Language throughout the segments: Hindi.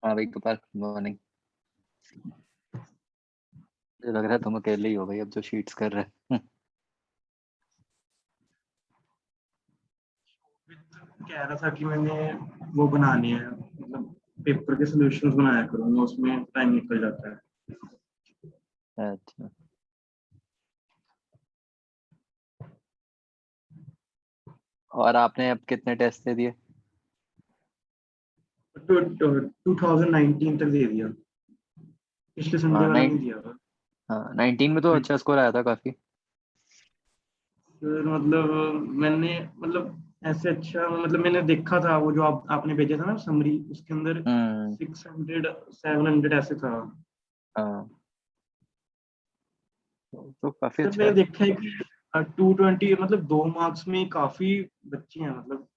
हाँ भाई गोपाल, मॉर्निंग। मुझे लग रहा है तुम अकेले ही हो भाई अब जो शीट्स कर रहे हैं। कह रहा था कि मैंने वो बनानी है, मतलब पेपर के सॉल्यूशंस बनाया करूंगा, उसमें टाइम निकल जाता है। अच्छा, और आपने अब कितने टेस्ट दे दिए? 2019 तक दे दिया, पिछले संडे हाँ वाला नहीं दिया था। 19 में तो अच्छा स्कोर आया था काफी। फिर मतलब मैंने मतलब ऐसे अच्छा, मतलब मैंने देखा था वो जो आपने भेजा था ना समरी, उसके अंदर हम्म। 600 700 ऐसे था। हाँ, तो काफी सर अच्छा मैंने है। देखा है कि 220 मतलब 2 मार्क्स में काफी बच्चे हैं, मतलब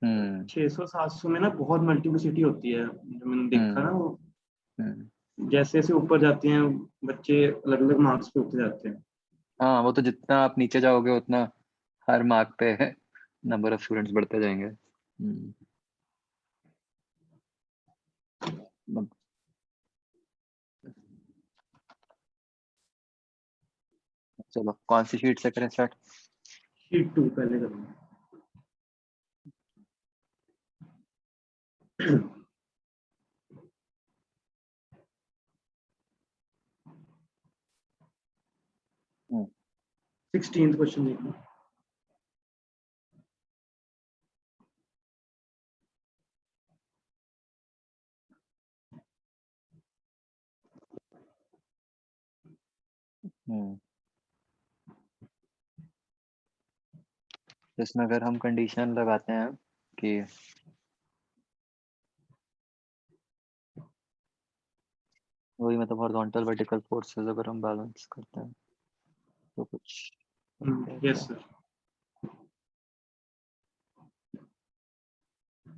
हम्म। 600 700 में ना बहुत मल्टीप्लिसिटी होती है, जो मैंने देखा ना हम्म। वो, हम्म। जैसे जैसे ऊपर जाते हैं बच्चे अलग अलग मार्क्स पे होते जाते हैं। हाँ, वो तो जितना आप नीचे जाओगे उतना हर मार्क पे नंबर ऑफ स्टूडेंट्स बढ़ते जाएंगे। मत- चलो, कौन सी शीट से करें स्टार्ट? शीट 2 पहले करूँगा। 16th क्वेश्चन देखना। हम्म। इसमें अगर हम कंडीशन लगाते हैं कि वही मतलब हॉरिजॉन्टल वर्टिकल फोर्सेस अगर हम बैलेंस करते हैं तो कुछ होता है यस क्या? सर।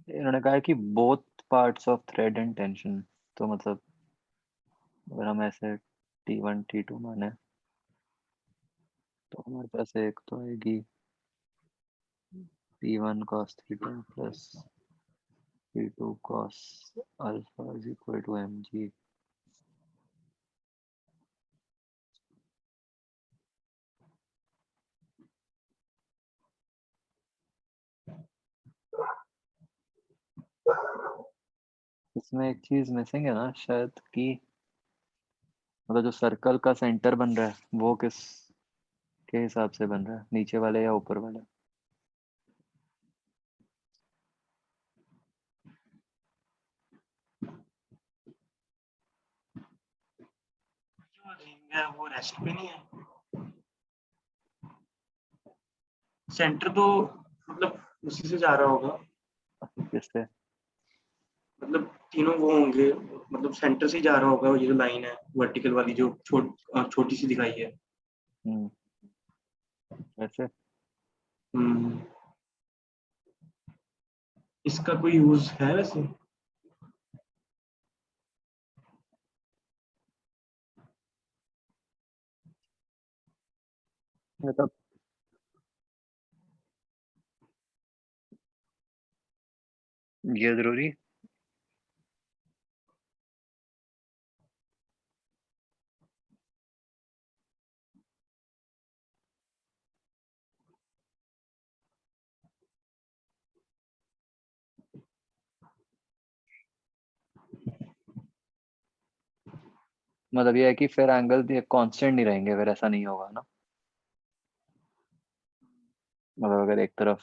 इन्होंने कहा है कि both parts of thread and tension, तो मतलब अगर हम ऐसे T1 T2 माने तो हमारे पास एक तो आएगी P1 cos theta plus P2 cos alpha is equal to mg। इसमें एक चीज मिसिंग है ना शायद, कि मतलब जो सर्कल का सेंटर बन रहा है वो किस के हिसाब से बन रहा है, नीचे वाले या ऊपर वाले? जो रिंग है वो रेस्ट पे नहीं है, सेंटर तो मतलब उसी से जा रहा होगा, किससे? मतलब तीनों वो होंगे, मतलब सेंटर से ही जा रहा होगा, ये जो लाइन है वर्टिकल वाली जो छोटी सी दिखाई है। हम्म। ऐसे? हम्म, इसका कोई यूज है वैसे? मतलब ये जरूरी? मतलब ये है कि फिर एंगल कांस्टेंट नहीं रहेंगे, अगर ऐसा नहीं होगा ना। मतलब अगर एक तरफ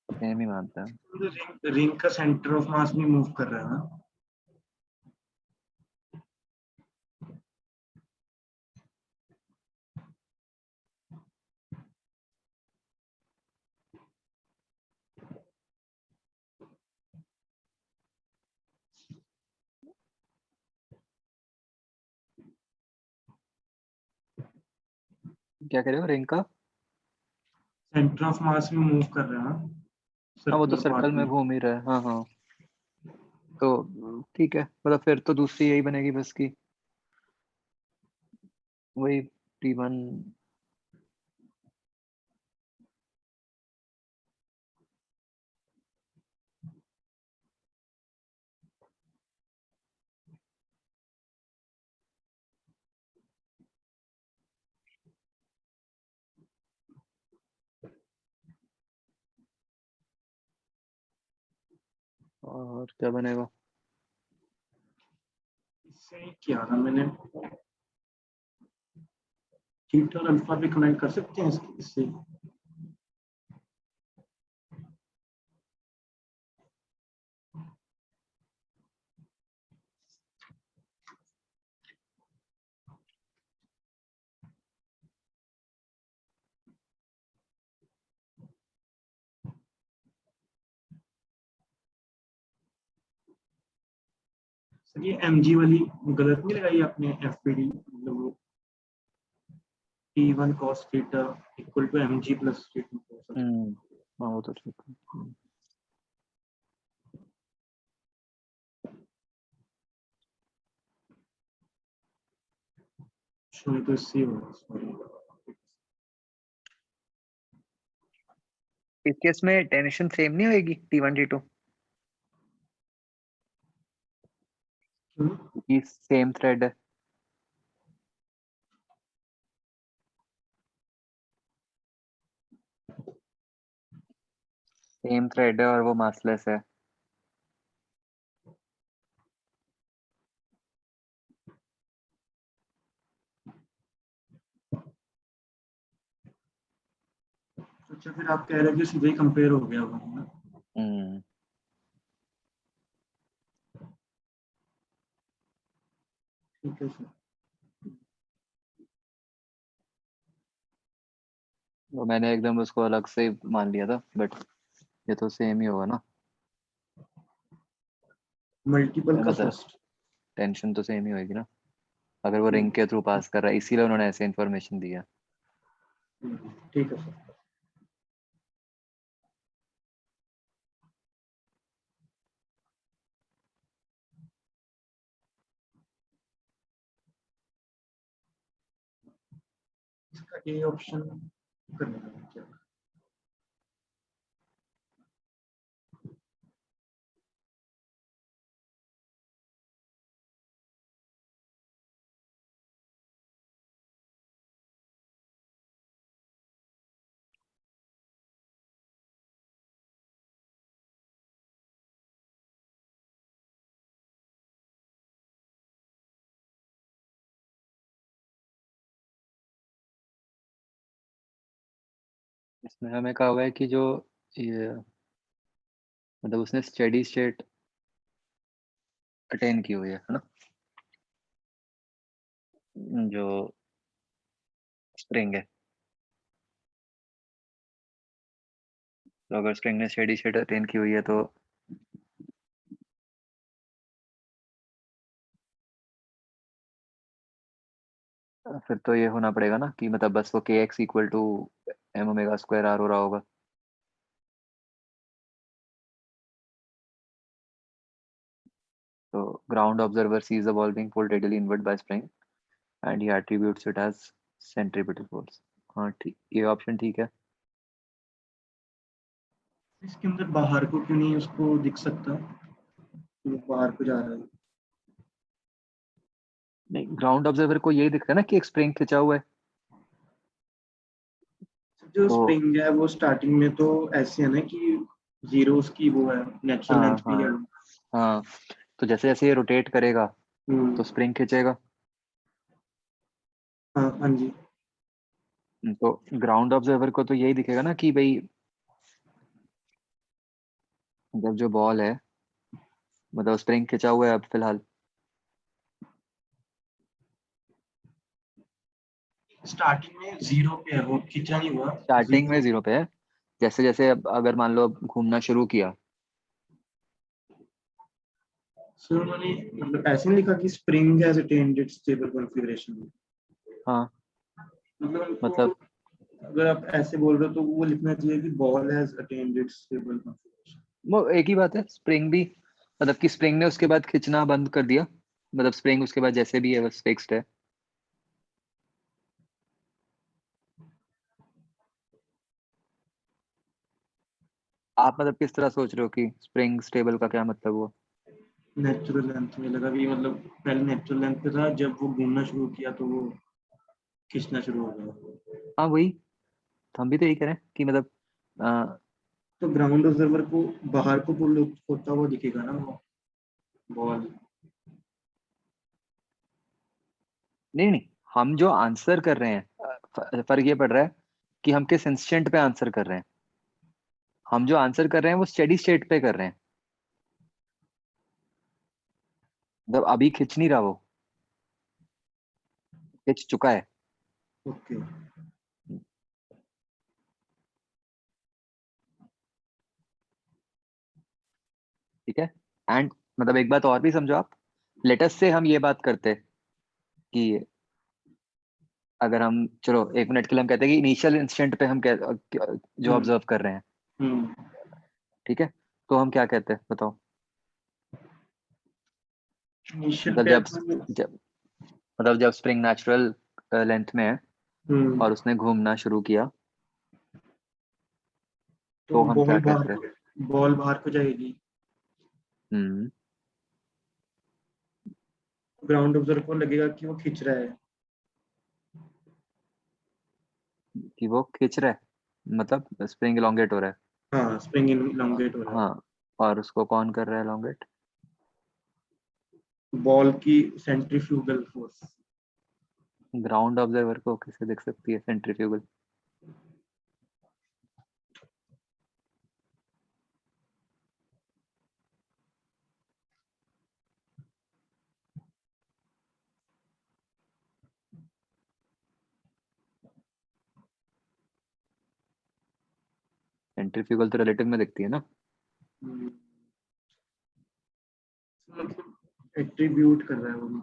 सेम ही मानते हैं। रिंग का सेंटर ऑफ मास भी मूव कर रहा है ना। क्या कह रहे हो, रिंग का? सेंटर ऑफ मास में मूव कर रहा है ना, हाँ, वो तो सर्कुलर सर्कल पार्ट में में। घूम ही रहा है, हाँ हाँ। तो ठीक है, मतलब फिर तो दूसरी यही बनेगी बस की, वही T1 और क्या बनेगा? इससे क्या था मैंने थीटा और अल्फा भी कनेक्ट कर सकते हैं इससे। सर ये mg वाली गलत नहीं लगाई आपने, fpd मतलब वो T1 cos theta equal to mg plus T2 cos। हाँ वो तो ठीक है। शुरू तो इससे होगा, सॉरी। इस केस में टेंशन सेम नहीं होगी T1 T2 क्यों? क्योंकि सेम थ्रेड है। सेम थ्रेड है और वो मासलेस है। अच्छा फिर आप कह रहे हैं कि सीधे ही कंपेयर हो गया वो ना। ठीक है सर। तो मैंने एकदम उसको अलग से मान लिया था, बट ये तो सेम ही होगा ना। मल्टीपल का मतलब फर्स्ट। टेंशन तो सेम ही होगी ना, अगर वो रिंग ठीक के थ्रू पास कर रहा है, इसीलिए उन्होंने ऐसे इन्फॉर्मेशन दिया। ठीक है सर। इसका ए ऑप्शन करना है क्या? इसमें हमें कहा हुआ है कि जो ये मतलब उसने स्टेडी स्टेट अटेन की हुई है ना, जो स्प्रिंग है। तो अगर स्प्रिंग ने स्टेडी स्टेट अटेन की हुई है तो फिर तो ये होना पड़ेगा ना कि मतलब बस वो kx equal to m omega square r हो रहा होगा। तो ground observer sees the ball being pulled radially inward by spring and he attributes it as centripetal force। हाँ ठीक, ये ऑप्शन ठीक है। इसके अंदर बाहर को क्यों नहीं उसको दिख सकता, वो बाहर को जा रहा है। नहीं, ग्राउंड ऑब्जर्वर को यही दिख रहा है ना कि एक स्प्रिंग खिंचा हुआ है। जो तो स्प्रिंग है वो स्टार्टिंग में तो ऐसे है ना कि जीरो उसकी वो है, नेचुरल हाँ लेंथ भी है। हाँ हाँ, तो जैसे जैसे ये रोटेट करेगा तो स्प्रिंग खींचेगा। हाँ हाँ जी। तो ग्राउंड ऑब्जर्वर को तो यही दिखेगा ना कि भाई जब जो बॉल है मतलब स्प्रिंग खिंचा हुआ है अब फिलहाल। स्टार्टिंग में जीरो पे है, वो खींचा नहीं हुआ। स्टार्टिंग में जीरो। 0 पे है, जैसे जैसे अब अगर मान लो अब घूमना शुरू किया। सर उन्होंने मतलब ऐसे नहीं लिखा कि spring has attend it's stable configuration. हाँ मतलब उनको मतलब अगर आप ऐसे बोल रहे हो तो वो लिखना चाहिए कि ball has attend it's stable configuration. वो एक ही बात है, स्प्रिंग भी मतलब कि स्प्रिंग ने उसके बाद खींचना बंद कर दिया, मतलब स्प्रिंग उसके बाद जैसे भी है बस फिक्स्ड है। आप मतलब किस तरह सोच रहे हो कि स्प्रिंग स्टेबल का क्या मतलब हुआ? नेचुरल लेंथ में लगा भी, मतलब पहले नेचुरल लेंथ पे था, जब वो घूमना शुरू किया तो वो खींचना शुरू हो गया। हाँ वही, तो हम भी तो यही करें कि मतलब अ, तो ग्राउंड ऑब्जर्वर को बाहर को पुल होता हुआ दिखेगा ना वो बॉल। नहीं नहीं, हम जो आंसर कर रहे हैं फर्क ये पड़ रहा है कि हम किस इंस्टेंट पे आंसर कर रहे हैं। हम जो आंसर कर रहे हैं वो स्टेडी स्टेट पे कर रहे हैं, मतलब अभी खिंच नहीं रहा, वो खिंच चुका है। ओके। ठीक है। एंड मतलब एक बात और भी समझो आप, लेटस से हम ये बात करते कि अगर हम चलो 1 मिनट के लिए हम कहते हैं कि इनिशियल इंस्टेंट पे हम जो हम्म ऑब्जर्व कर रहे हैं, हम्म ठीक है, तो हम क्या कहते हैं बताओ? इनिशियल मतलब पे तो जब मतलब जब स्प्रिंग नेचुरल लेंथ में है हम्म और उसने घूमना शुरू किया, तो तो हम क्या कहते हैं? बॉल बाहर को जाएगी। हम्म। ग्राउंड ऑब्जर्वर को लगेगा कि वो खींच रहा है। कि वो खींच रहा है, मतलब स्प्रिंग इलोंगेट हो रहा है। हाँ, स्प्रिंग इलोंगेट हो रहा हाँ, और उसको कौन कर रहा है इलोंगेट? है, बॉल की सेंट्रीफ्यूगल फोर्स। ग्राउंड ऑब्जर्वर को कैसे दिख सकती है सेंट्रीफ्यूगल? सेंट्रीफ्यूगल तो रिलेटिव में दिखती है ना। मतलब एट्रीब्यूट कर रहा है वो।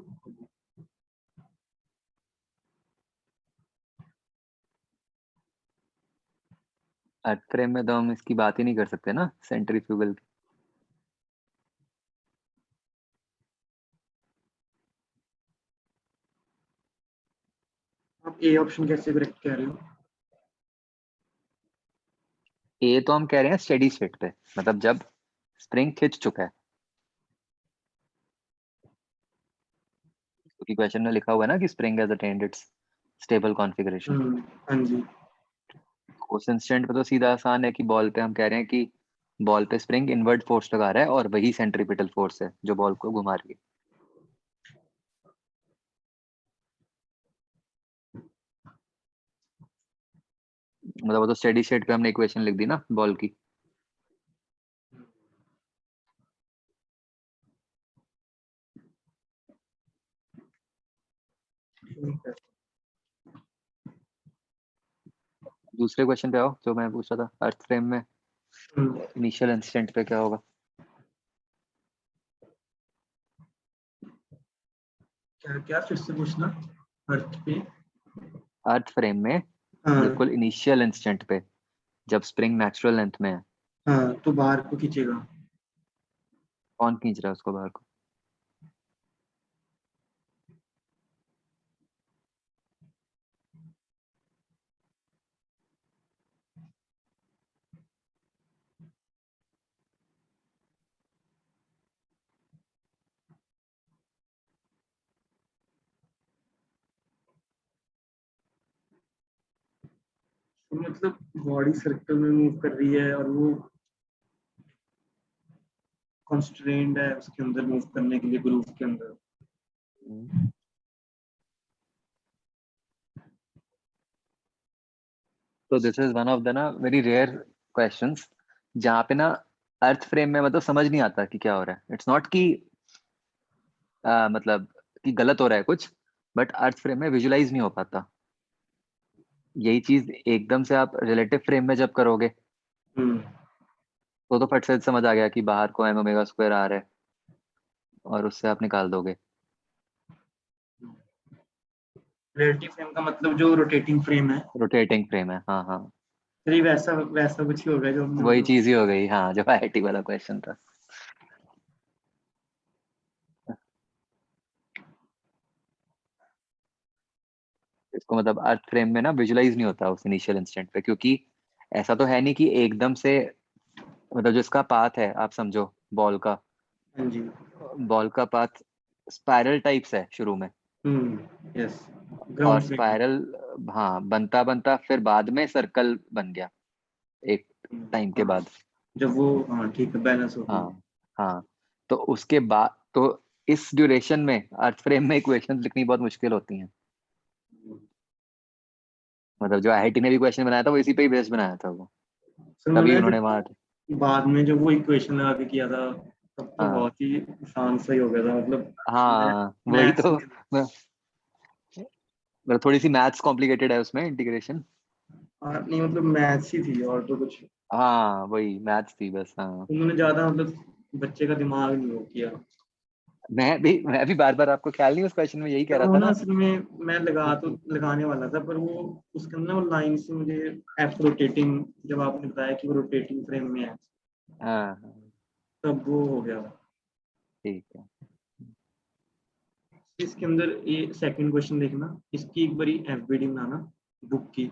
अर्थ फ्रेम में तो हम इसकी बात ही नहीं कर सकते ना सेंट्रीफ्यूगल की। आप ए ऑप्शन कैसे करेक्ट कह रहे हो? ये तो हम कह रहे हैं स्टेडी स्टेट पे, मतलब जब स्प्रिंग खिंच चुका है, क्योंकि क्वेश्चन में लिखा हुआ है ना कि spring has attend it's stable configuration. हाँ जी। उस इंस्टेंट पे तो सीधा आसान है कि बॉल पे हम कह रहे हैं कि बॉल पे स्प्रिंग इनवर्ट फोर्स लगा रहा है और वही सेंट्रीपिटल फोर्स है जो बॉल को घुमा रही है। मतलब वो तो स्टेडी स्टेट पे हमने इक्वेशन लिख दी ना बॉल की। ठीक है। दूसरे क्वेश्चन पे आओ जो मैं पूछ रहा था, अर्थ फ्रेम में हम्म, इनिशियल इंस्टेंट पे क्या होगा? क्या क्या फिर से पूछना। अर्थ पे। अर्थ फ्रेम में हाँ बिल्कुल इनिशियल इंस्टेंट पे जब स्प्रिंग नेचुरल लेंथ में है, हाँ, तो बाहर को खींचेगा। कौन खींच रहा है उसको बाहर को? तो मतलब बॉडी सर्कल में मूव कर रही है और वो कॉन्स्ट्रेंड है उसके अंदर मूव करने के लिए, ग्रूव के अंदर। तो this is one of the ना वेरी रेयर क्वेश्चंस जहाँ पे ना अर्थ फ्रेम में मतलब समझ नहीं आता कि क्या हो रहा है। इट्स नॉट कि मतलब कि गलत हो रहा है कुछ, बट अर्थ फ्रेम में विजुलाइज नहीं हो पाता। यही चीज एकदम से आप रिलेटिव फ्रेम में जब करोगे हम्म तो फट से समझ आ गया कि बाहर को एम ओमेगा स्क्वायर आ रहा है और उससे आप निकाल दोगे। रिलेटिव फ्रेम का मतलब जो रोटेटिंग फ्रेम है। रोटेटिंग फ्रेम है, हाँ हाँ। फिर वैसा वैसा कुछ ही होगा जो हमने वही मतलब। चीज ही हो गई, हाँ, जो आईआईटी वाला क्वेश्चन था। इसको मतलब अर्थ फ्रेम में ना विजुलाइज नहीं होता उस इनिशियल इंस्टेंट पे, क्योंकि ऐसा तो है नहीं कि एकदम से मतलब जिसका पाथ है, आप समझो बॉल का, हाँ जी। बॉल का पाथ स्पाइरल टाइप्स है शुरू में, यस, और ग्राउंड फ्रेम। स्पाइरल, हाँ, बनता बनता फिर बाद में सर्कल बन गया एक टाइम के हाँ, बाद। जब वो, हाँ ठीक है, बैलेंस हो गई। हाँ हाँ, तो उसके बाद तो इस ड्यूरेशन में अर्थ फ्रेम में इक्वेशंस लिखनी बहुत मुश्किल होती हैं। मतलब जो आईआईटी ने भी क्वेश्चन बनाया था वो इसी पे ही बेस्ड बनाया था वो, सर तभी मैंने उन्होंने जब वहां। बाद में जब वो इक्वेशन लगा के किया था, तब तो हाँ बहुत ही आसान सही हो गया था, मतलब हाँ, वही मैथ्स तो, में। मतलब थोड़ी सी मैथ्स कॉम्प्लिकेटेड है उसमें, इंटीग्रेशन। नहीं, मतलब मैथ्स ही थी और तो कुछ, हाँ वही मैथ्स थी बस, हाँ। उन्होंने ज्यादा मतलब बच्चे का दिमाग नहीं वो किया। मैं भी बार बार, आपको ख्याल नहीं उस क्वेश्चन में यही कह सर रहा वो था ना ना। असल में मैं लगाने वाला था, पर वो उसके अंदर वो लाइन से मुझे एफ रोटेटिंग, जब आपने बताया कि वो रोटेटिंग फ्रेम में है, हाँ हाँ, तब वो हो गया। ठीक है। इसके अंदर ये सेकंड क्वेश्चन देखना, इसकी एक बारी एफबीडी बनाना बुक की।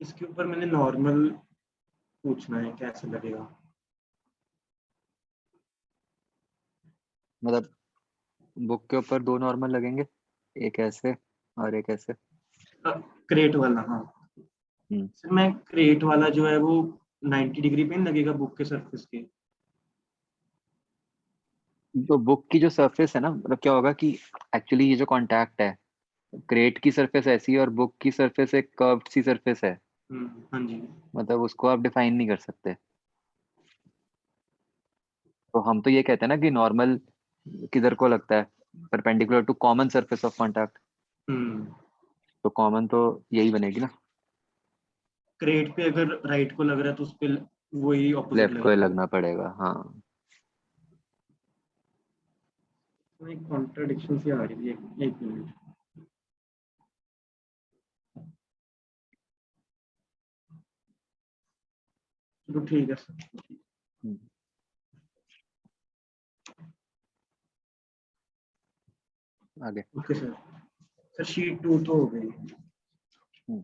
इसके ऊपर मैंने नॉर्मल पूछना है, कैसे लगेगा। मतलब बुक के ऊपर दो नॉर्मल लगेंगे, एक ऐसे और एक ऐसे। क्रेट वाला, हाँ। हम्म। सर मैं क्रेट वाला जो है वो 90 डिग्री पे नहीं लगेगा बुक के सरफेस के। तो बुक की जो सरफेस है ना, मतलब क्या होगा कि एक्चुअली ये जो कांटेक्ट है, क्रेट की सरफेस ऐसी है और बुक की सरफेस एक कर्व्ड सी सरफेस है, हाँ जी। मतलब उसको आप डिफाइन नहीं कर सकते। तो हम तो ये कहते हैं ना कि नॉर्मल किधर को लगता है, perpendicular to common surface of contact. हम्म तो कॉमन तो यही बनेगी ना, क्रेट पे अगर राइट को लग रहा है तो उस पे वही ऑपोजिट लेफ्ट को ही लगेगा। लगना पड़ेगा, हाँ। तो एक कॉन्ट्राडिक्शन सी आ रही थी, एक मिनट। चलो ठीक है सर। हम्म, आगे। Okay sir. सर शीट 2 तो हो गई। हम्म,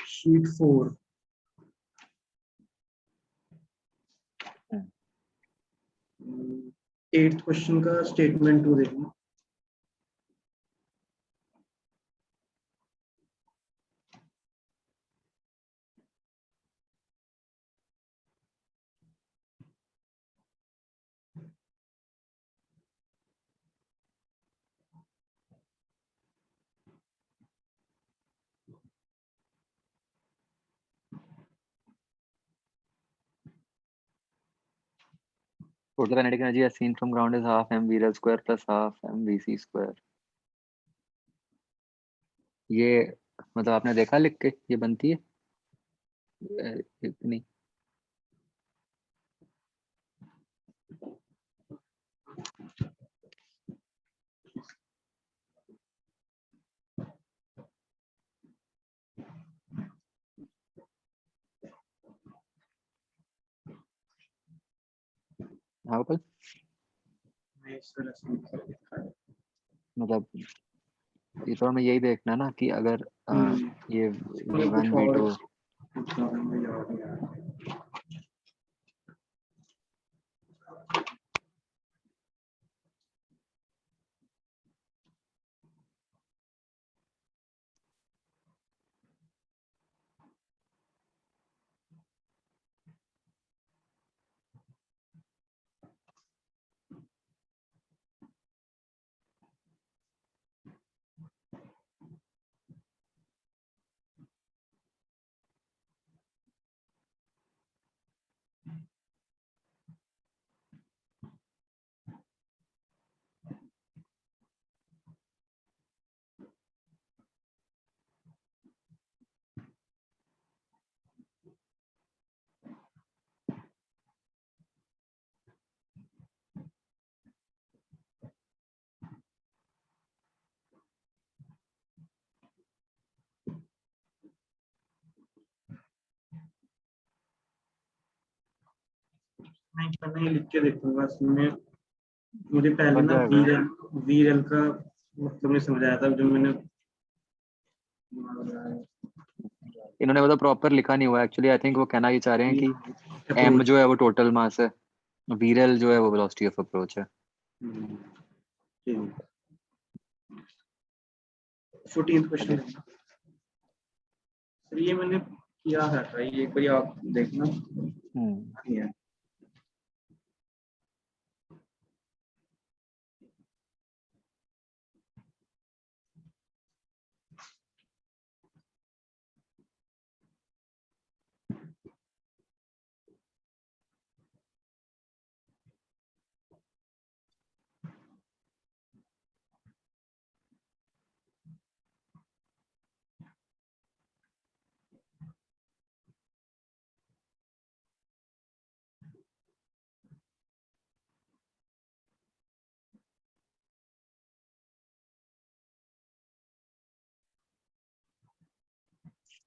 शीट 4। हम्म, 8th क्वेश्चन का स्टेटमेंट 2 देखना। total kinetic energy as seen from ground is half m v L square plus half m v c square। ये मतलब आपने देखा लिख के ये बनती है इतनी। हाँ पर मतलब ये तो हमें यही देखना ना कि अगर ये मतलब कुछ v1 और v2। पूछना था, मुझे याद नहीं आ रहा। मैं लिख के देखूंगा इसमें। मुझे पहले बन ना जाएगा। वीरल का मतलब नहीं समझ आया था, जब मैंने इन्होंने मतलब प्रॉपर लिखा नहीं हुआ एक्चुअली। आई थिंक वो कहना ये चाह रहे हैं कि m Approach. जो है वो टोटल मास है, VREL जो है वो वेलोसिटी ऑफ अप्रोच है। 14th क्वेश्चन सर, ये मैंने किया है ट्राई, एक बार आप देखना। ये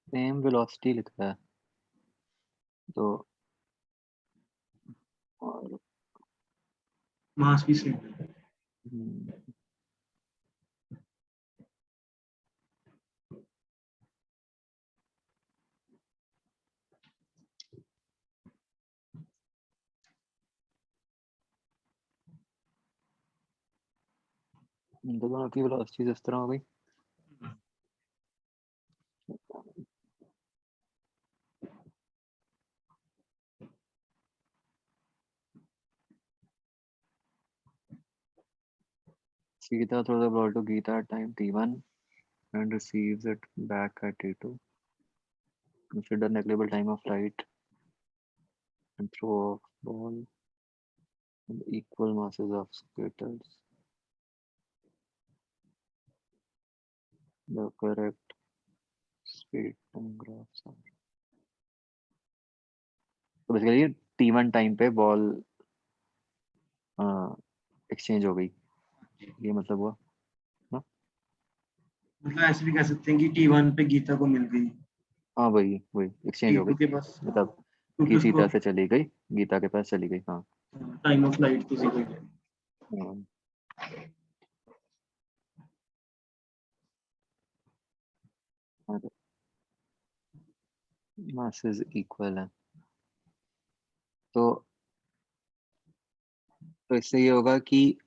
सेम वेलोसिटी लिखा है तो, और मास भी सेम है। दोनों की वेलोसिटी इस तरह हो गई। Sita throws the ball to Geeta at time t1 and receives it back at t2. Consider negligible time of flight and throw a ball with equal masses of skaters. The correct speed time graphs are. तो बेसिकली t1 टाइम पे बॉल एक्सचेंज हो गई, ये मतलब हुआ ना? मतलब ऐसे भी कह सकते हैं कि T1 पे गीता को मिल गई, हाँ वही वही एक्सचेंज हो T2 गई, के पास, मतलब क्योंकि कि उसको सीता से चली गई, गीता के पास चली गई। हाँ टाइम ऑफ फ्लाइट किसी को है। masses इक्वल है तो इससे ये होगा कि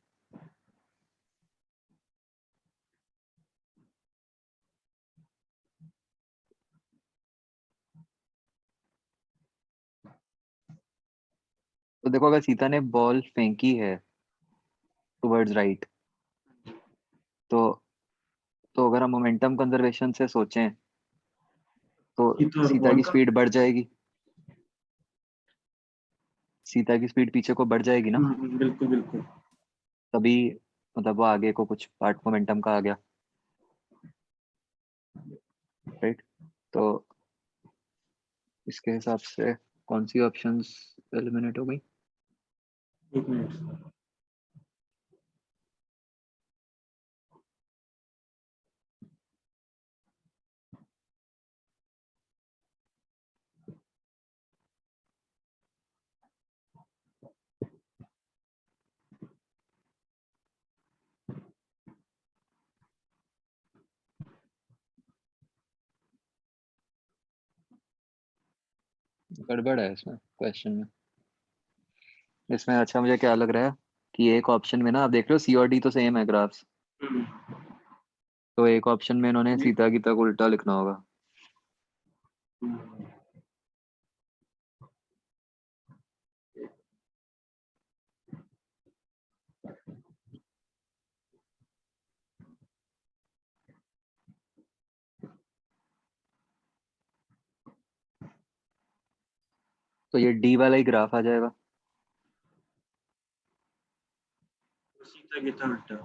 तो देखो अगर सीता ने बॉल फेंकी है टुवर्ड्स राइट, तो अगर हम मोमेंटम कंजर्वेशन से सोचें तो गीता और सीता बॉल की का, स्पीड बढ़ जाएगी, सीता की स्पीड पीछे को बढ़ जाएगी ना, बिल्कुल बिल्कुल। तभी मतलब वो आगे को कुछ पार्ट मोमेंटम का आ गया, राइट? तो इसके हिसाब से कौन सी ऑप्शंस एलिमिनेट हो गई? एक मिनट, गड़बड़ है इसमें क्वेश्चन में। इसमें अच्छा मुझे क्या लग रहा है कि एक ऑप्शन में ना आप देख रहे हो सी और डी तो सेम है ग्राफ्स, तो एक ऑप्शन में इन्होंने सीता की तक उल्टा लिखना होगा। तो ये डी वाला ही ग्राफ आ जाएगा। सीता गीता उल्टा।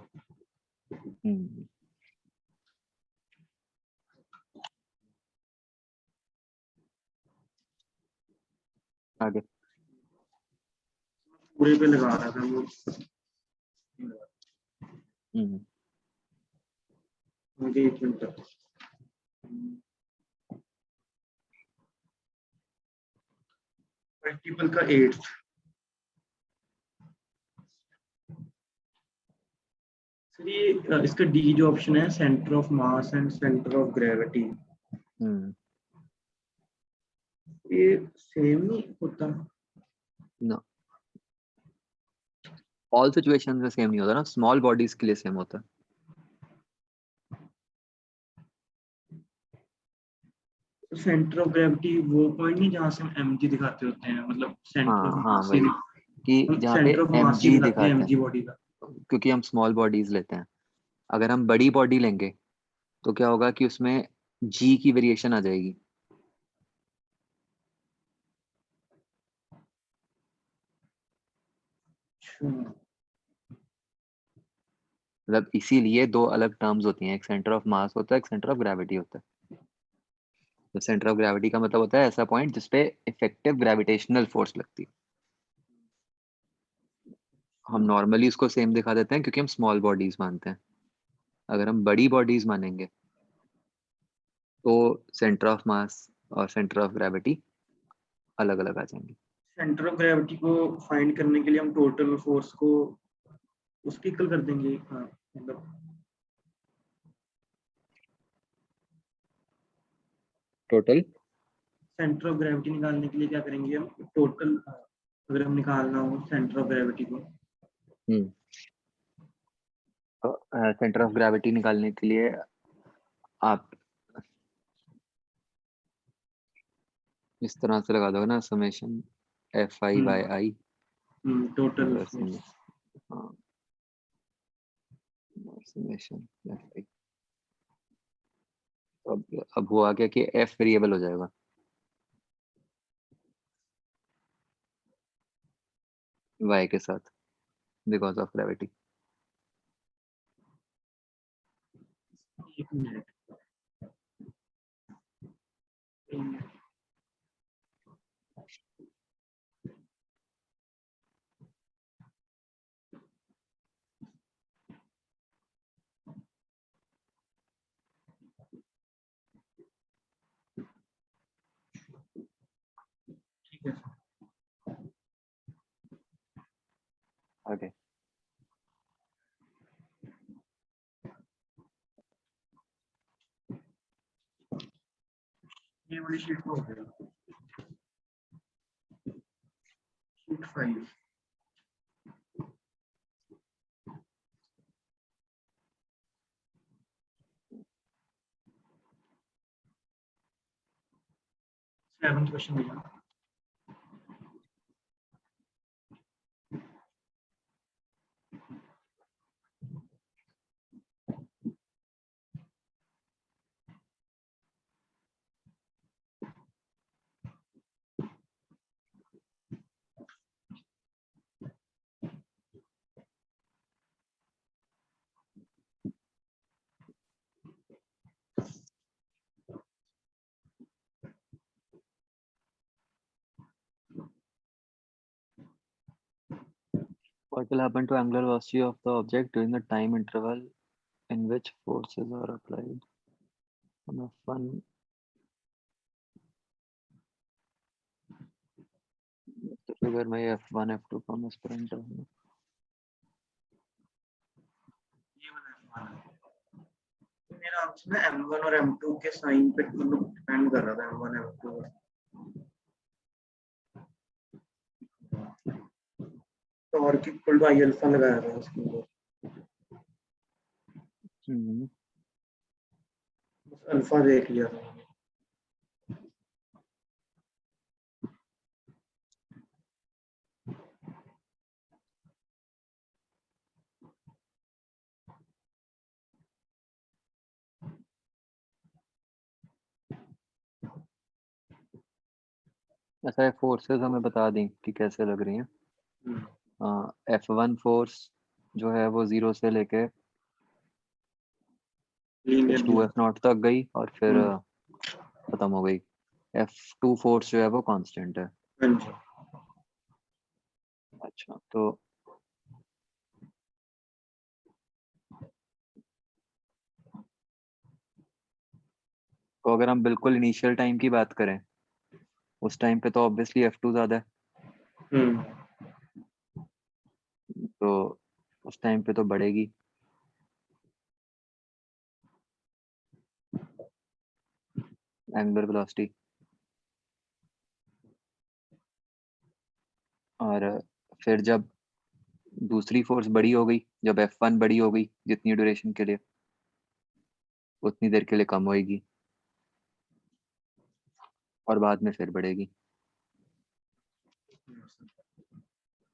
आगे पूरे पे लगा रहा था वो, आगे एक मिनट, मल्टीपल का 8th। सर ये इसका डी जो ऑप्शन है, centre of mass and centre of gravity, ये सेम नहीं होता? नो, ऑल सिचुएशंस में सेम नहीं होता ना, स्मॉल बॉडीज के लिए सेम होता है। सेंटर ऑफ ग्रेविटी वो पॉइंट नहीं जहाँ से हम mg दिखाते होते हैं, मतलब सेंटर ऑफ हाँ हाँ, मास वही कि हम जहाँ पे centre of mass he mg दिखाते हैं दिखाते mg हैं, बॉडी का। क्योंकि हम स्मॉल बॉडीज लेते हैं। अगर हम बड़ी बॉडी लेंगे तो क्या होगा कि उसमें g की वेरिएशन आ जाएगी। अच्छा, मतलब इसीलिए दो अलग टर्म्स होती हैं, एक सेंटर ऑफ मास होता है, एक सेंटर ऑफ ग्रेविटी होता है। तो सेंटर ऑफ ग्रेविटी का मतलब होता है ऐसा पॉइंट जिसपे इफेक्टिव ग्रेविटेशनल फोर्स लगती है। हम नॉर्मली उसको सेम दिखा देते हैं क्योंकि हम स्मॉल बॉडीज मानते हैं। अगर हम बड़ी बॉडीज मानेंगे तो सेंटर ऑफ मास और सेंटर ऑफ ग्रेविटी अलग अलग आ जाएंगे। सेंटर ऑफ ग्रेविटी को फाइंड करने के लिए हम टोटल फोर्स को उसकी इक्वल कर देंगे। हाँ, मतलब टोटल सेंटर ऑफ ग्रेविटी निकालने के लिए क्या करेंगे हम, टोटल अगर हम निकालना हो सेंटर ऑफ ग्रेविटी को, सेंटर ऑफ ग्रेविटी निकालने के लिए आप इस तरह से लगा दोगे ना, summation F I by I total बस फोर्स। हाँ, समेशन एफ आई। अब हुआ क्या कि एफ वेरिएबल हो जाएगा वाई के साथ बिकॉज ऑफ ग्रेविटी। एक मिनट, ठीक है। आगे ये वाली शीट को हो गया, शीट 5। सेवंथ क्वेश्चन भैया। what will happen to angular velocity of the object during the time interval in which forces are applied on F1 the figure में F1 F2 का मैं पर इंटरवल। ये वाला है। तो मेरा आंसर ना m1 और m2 के साइन पे मतलब डिपेंड कर रहा था, m1 m2। Torque equal to I alpha लगाया था उसके ऊपर, बस अल्फा देख लिया था। ऐसा है, फोर्सेस हमें बता दें कि कैसे लग रही हैं। F1 फोर्स जो है वो 0 से लेके H2 F0 तक गई और फिर खत्म हो गई। F2 फोर्स जो है वो कांस्टेंट है। हाँ जी। अच्छा, तो अगर हम बिल्कुल इनिशियल टाइम की बात करें उस टाइम पे तो ऑब्वियसली F2 ज्यादा है, तो उस टाइम पे तो बढ़ेगी। एंगुलर वेलोसिटी और फिर जब दूसरी फोर्स बड़ी हो गई, जब F1 बड़ी हो गई जितनी ड्यूरेशन के लिए, उतनी देर के लिए कम होएगी और बाद में फिर बढ़ेगी।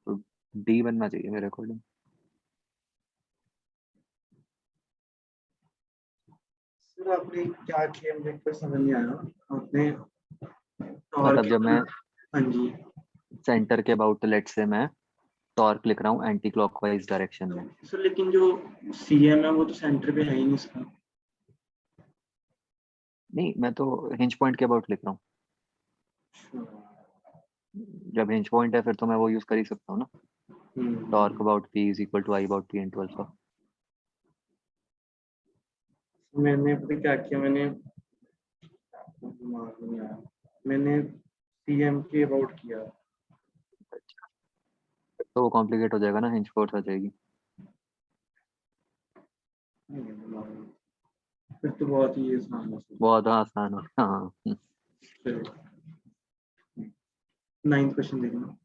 तो D बनना चाहिए मेरे अकॉर्डिंग। सर आपने क्या किया मुझे कुछ समझ नहीं आया। आपने मतलब जब मैं हाँ जी सेंटर के अबाउट, लेट से मैं टॉर्क लिख रहा हूँ एंटी क्लॉकवाइज डायरेक्शन में। सर, लेकिन जो CM है वो तो सेंटर पे है ही नहीं इसका। नहीं, मैं तो हिंज पॉइंट के अबाउट लिख रहा हूँ। जब हिंज पॉइंट है फिर तो मैं वो यूज कर ही सकता हूँ ना, torque about P is equal to I about P into alpha. मैंने पता क्या किया, मैंने दिमाग में नहीं आया, मैंने CM के अबाउट किया। तो वो कॉम्प्लिकेट हो जाएगा ना, हिंज फोर्स आ जाएगी। नहीं है दिमाग में। फिर तो बहुत ही आसान है सर। बहुत आसान हो, हाँ। चलिए 9th क्वेश्चन देखना।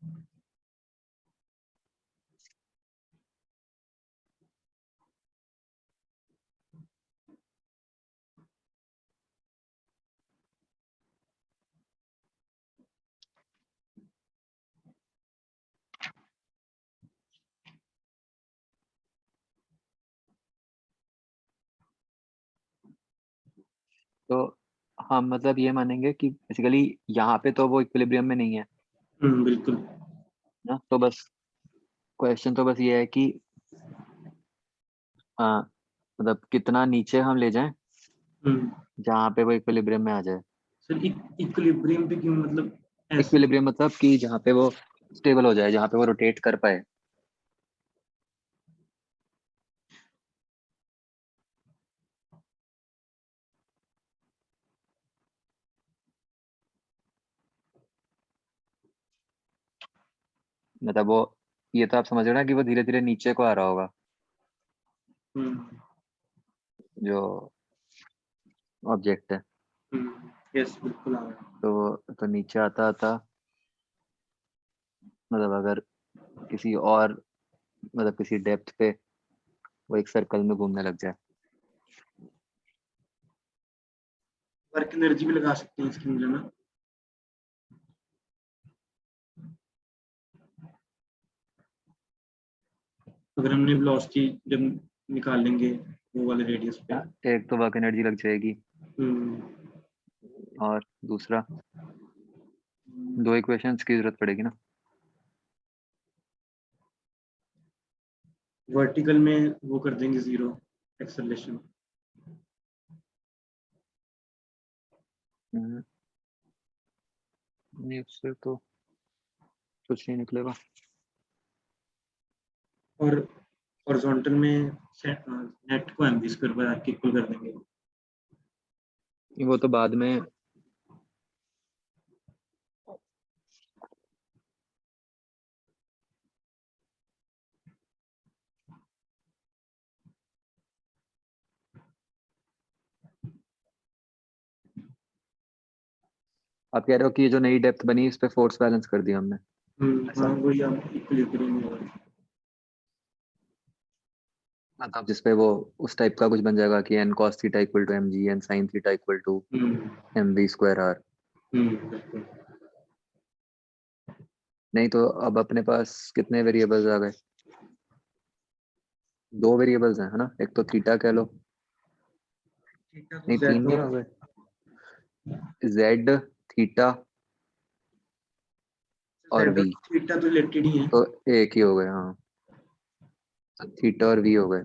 तो हम मतलब ये मानेंगे कि बेसिकली यहाँ पे तो वो इक्विलिब्रियम में नहीं है बिल्कुल। ना, तो बस क्वेश्चन तो बस ये है कि मतलब कितना नीचे हम ले जाएं जहाँ पे वो इक्विलिब्रियम में आ जाए। सर इक्विलिब्रियम पे क्यों, मतलब ऐसे? इक्विलिब्रियम मतलब कि जहाँ पे वो स्टेबल हो जाए, जहाँ पे वो रोटेट कर पाए। मतलब वो, ये तो आप समझ रहे हो ना कि वो धीरे धीरे नीचे को आ रहा होगा, जो ऑब्जेक्ट है। यस बिल्कुल आ रहा है। तो नीचे आता आता, मतलब अगर किसी और, मतलब किसी डेप्थ पे वो एक सर्कल में घूमने लग जाए। वर्क एनर्जी भी लगा सकते हैं इसके अंदर ना। अगर हमने वेलोसिटी जब निकाल लेंगे वो वाले रेडियस पे। एक तो वर्क एनर्जी लग जाएगी, और दूसरा दो इक्वेशंस की जरूरत पड़ेगी ना। वर्टिकल में वो कर देंगे 0 एक्सेलरेशन। नहीं, उससे तो कुछ नहीं निकलेगा। और हॉरिजॉन्टल में नेट को mv स्क्वायर पर आके इक्वल कर देंगे। वो तो बाद में, आप कह रहे हो कि ये जो नई डेप्थ बनी इस पे फोर्स बैलेंस कर दिया हमने, हाँ ऐसा वही आप इक्विलिब्रियम में होगा। मतलब जिसपे वो उस टाइप का कुछ बन जाएगा कि n cos theta equal to mg, n sin theta equal to mv square r। बिल्कुल। नहीं तो अब अपने पास कितने वेरिएबल्स आ गए? दो वेरिएबल्स हैं, है ना, एक तो थीटा कह लो, थीटा तो नहीं तीन z नहीं और हो गए, z, थीटा और z और v, थीटा तो रिलेटेड ही है। तो एक ही हो गए, हाँ। थीटा और v हो गए,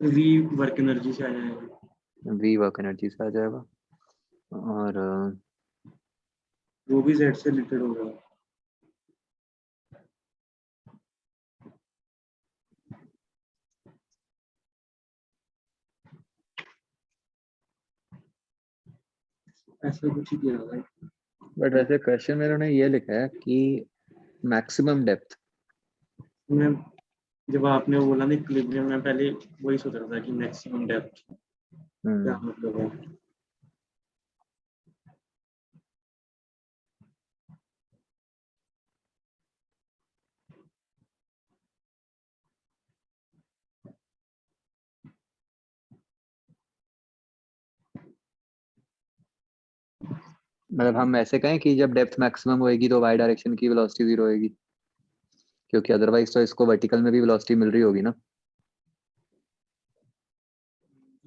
v वर्क एनर्जी से आ जाएगा। v वर्क एनर्जी से आ जाएगा, और वो भी z से रिलेटेड होगा। ऐसा कुछ ही किया होगा। बट वैसे क्वेश्चन में उन्होंने ये लिखा है कि मैक्सिमम डेप्थ। मैं जब आपने वो बोला ना इक्विलिब्रियम में पहले वही सोच रहा था कि मैक्सिमम डेप्थ क्या मतलब है। मतलब हम ऐसे कहें कि जब डेप्थ मैक्सिमम होएगी तो वाई डायरेक्शन की वेलोसिटी 0 होएगी, क्योंकि अदरवाइज तो इसको वर्टिकल में भी वेलोसिटी मिल रही होगी ना।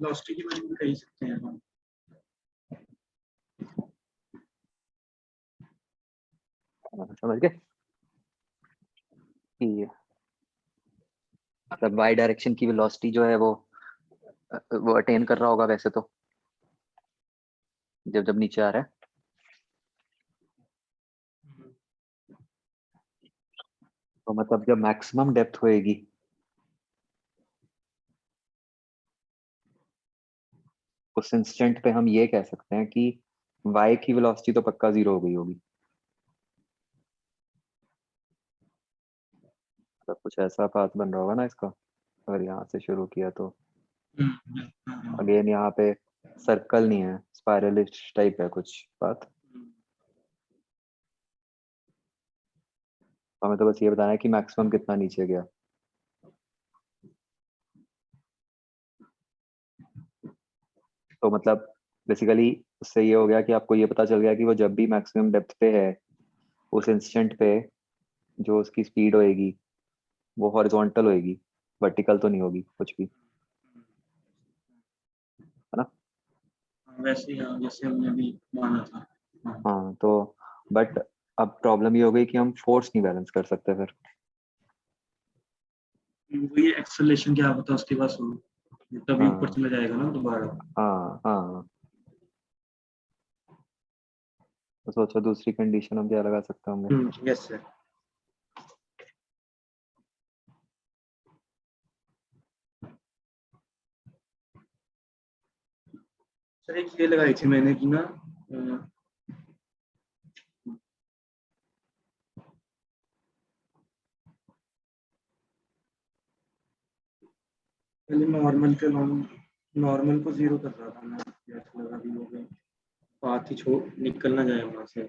वेलोसिटी की वैल्यू भी कह ही सकते हैं हम। समझ गए कि मतलब वाई डायरेक्शन की वेलोसिटी जो है वो अटेन कर रहा होगा वैसे तो, जब जब नीचे आ रहा है। तो मतलब जब मैक्सिमम डेप्थ होएगी उस इंस्टेंट पे हम ये कह सकते हैं कि y की वेलोसिटी तो पक्का 0 हो गई होगी। तो कुछ ऐसा पाथ बन रहा होगा ना इसका, अगर यहाँ से शुरू किया तो। अगेन यहाँ पे सर्कल नहीं है, स्पाइरलिश टाइप है कुछ पाथ। हमें तो बस ये बताना है कि मैक्सिमम कितना नीचे गया। तो मतलब बेसिकली उससे ये हो गया कि आपको ये पता चल गया कि वो जब भी मैक्सिमम डेप्थ पे है उस इंस्टेंट पे जो उसकी स्पीड होएगी वो हॉरिजॉन्टल होएगी, वर्टिकल तो नहीं होगी कुछ भी, है ना। वैसे ही हाँ, जैसे हमने अभी माना था। हाँ तो बट अब प्रॉब्लम ये हो गई कि हम फोर्स नहीं बैलेंस कर सकते फिर। वही एक्सेलरेशन क्या पता उसके पास हो, तभी ऊपर हाँ चला जाएगा ना दोबारा। हाँ हाँ। तो सोचो दूसरी कंडीशन हम क्या लगा सकते होंगे। Yes sir. सर एक ये लगाई थी मैंने कि ना पहले नॉर्मल को 0 कर रहा था मैं, ऐसा लगा भी हो गया पाथ ही छोड़ निकल ना जाए वहां से।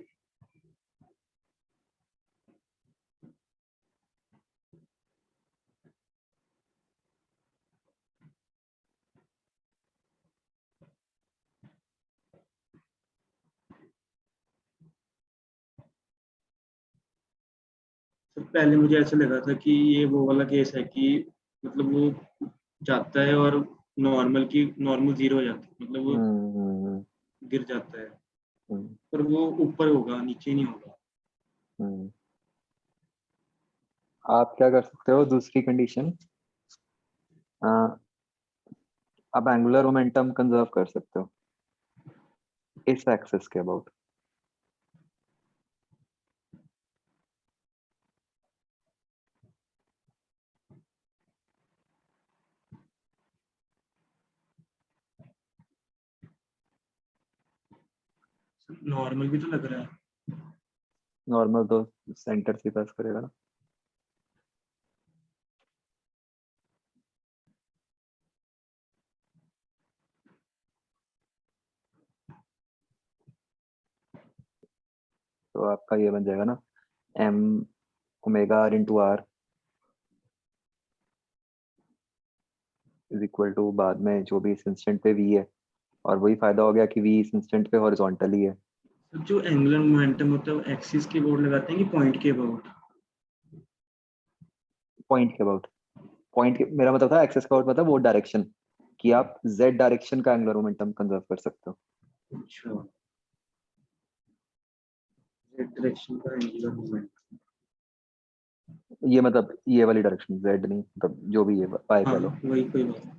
सर पहले मुझे ऐसा लगा था कि ये वो वाला केस है कि मतलब वो जाता है और नॉर्मल 0 हो जाती है, मतलब वो हम्म गिर जाता है, हम्म पर वो ऊपर होगा नीचे नहीं होगा। हम्म। आप क्या कर सकते हो दूसरी कंडीशन, आप एंगुलर मोमेंटम कंजर्व कर सकते हो इस एक्सिस के अबाउट। नॉर्मल भी तो लग रहा है। नॉर्मल तो सेंटर से पास करेगा ना। तो आपका ये बन जाएगा ना M omega R into R is equal to बाद में जो भी इस इंस्टेंट पे वी है, और वही फायदा हो गया कि वी इस इंस्टेंट पे हॉरिजॉन्टल ही है। सर जो एंगुलर मोमेंटम होता है वो एक्सिस के अबाउट लगाते हैं कि पॉइंट के अबाउट? पॉइंट के अबाउट, पॉइंट के मेरा मतलब था एक्सेस का अबाउट मतलब वो डायरेक्शन कि आप जेड डायरेक्शन का एंगुलर मोमेंटम कंजर्व कर सकते हो। अच्छा, डायरेक्शन का एंगुलर मोमेंट। ये मतलब ये वाली डायरेक्शन जेड नहीं, मतलब जो भी ये पाए हाँ कह लो। वही, कोई बात नहीं।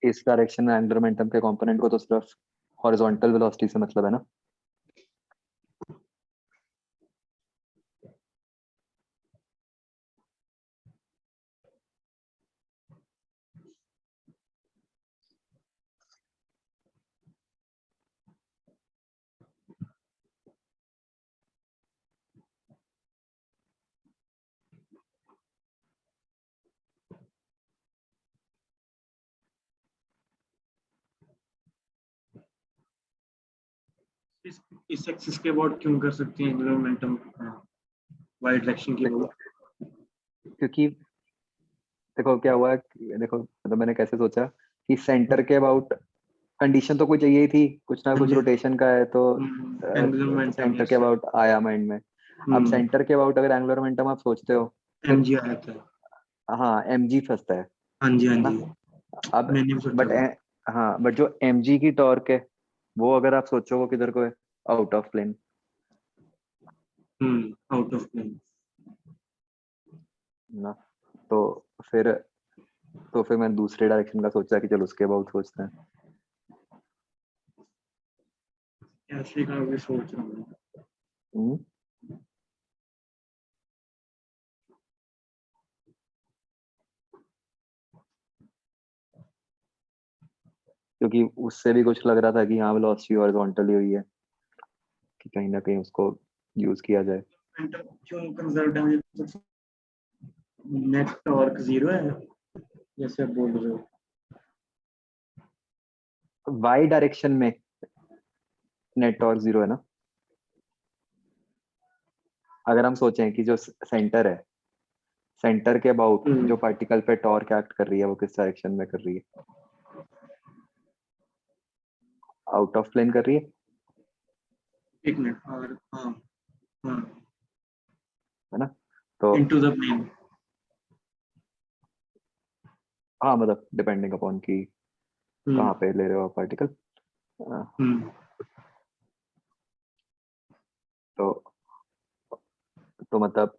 इस डायरेक्शन में एंगुलर मोमेंटम के कंपोनेंट को तो सिर्फ हॉरिजॉन्टल वेलोसिटी से मतलब है ना। इस एक्सिस के अबाउट क्यों कर सकते हैं एंगुलर मोमेंटम वाई डायरेक्शन के देखो अबाउट? क्योंकि देखो क्या हुआ देखो मतलब मैंने कैसे सोचा कि सेंटर के अबाउट कंडीशन तो कोई चाहिए ही थी, कुछ ना कुछ रोटेशन का है, तो एंगुलर मोमेंटम सेंटर के अबाउट आया माइंड में। अब सेंटर के अबाउट अगर एंगुलर मोमेंटम आप सोचते हो फिर एमजी आया था। हाँ mg फंसता है हाँ जी, हाँ ना। जी, अब मैंने भी सोचा बट था। हाँ बट जो mg की टॉर्क है वो अगर आप सोचो वो किधर को है, out of plane out of plane. ना। तो फिर तो फिर मैंने दूसरे डायरेक्शन का सोचा कि चलो उसके अबाउट सोचते हैं। ऐसे का भी सोच रहा हूँ। हम्म, क्योंकि उससे भी कुछ लग रहा था कि हाँ वेलोसिटी हॉरिजॉन्टली हुई है, कि कहीं ना कहीं उसको यूज किया जाए। क्यों कंजर्व्ड है? नेट टॉर्क जीरो है जैसे आप बोल रहे हो। वाई डायरेक्शन में नेट टॉर्क जीरो है ना। अगर हम सोचें कि जो सेंटर है, सेंटर के अबाउट जो पार्टिकल पे टॉर्क एक्ट कर रही है वो किस डायरेक्शन में कर रही है, आउट ऑफ प्लेन कर रही है। एक मिनट और हाँ, हाँ, है ना। तो इनटू द प्लेन। हाँ मतलब डिपेंडिंग अपॉन कि कहाँ पे ले रहे हो आप पार्टिकल। तो तो मतलब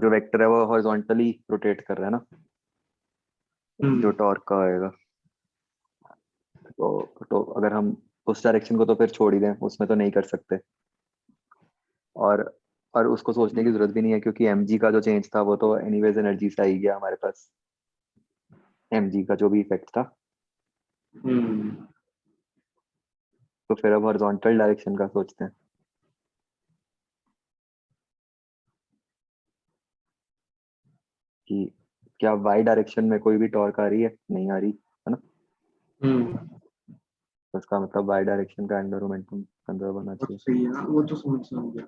जो वेक्टर है वो हॉरिजॉन्टली रोटेट कर रहा है ना, जो टॉर्क का आएगा। तो अगर हम उस डायरेक्शन को तो फिर छोड़ ही दें, उसमें तो नहीं कर सकते। और और उसको सोचने की जरूरत भी नहीं है क्योंकि mg का जो चेंज था वो तो एनीवेज एनर्जी से आ ही गया हमारे पास, mg का जो भी इफेक्ट था। तो फिर अब हॉरिजॉन्टल डायरेक्शन का सोचते हैं कि क्या वाई डायरेक्शन में कोई भी टॉर्क आ रही है, नहीं आ रही है ना। तो इसका मतलब वाई डायरेक्शन का एंगुलर मोमेंटम कंजर्व होना चाहिए। सही है, वो तो समझ गया।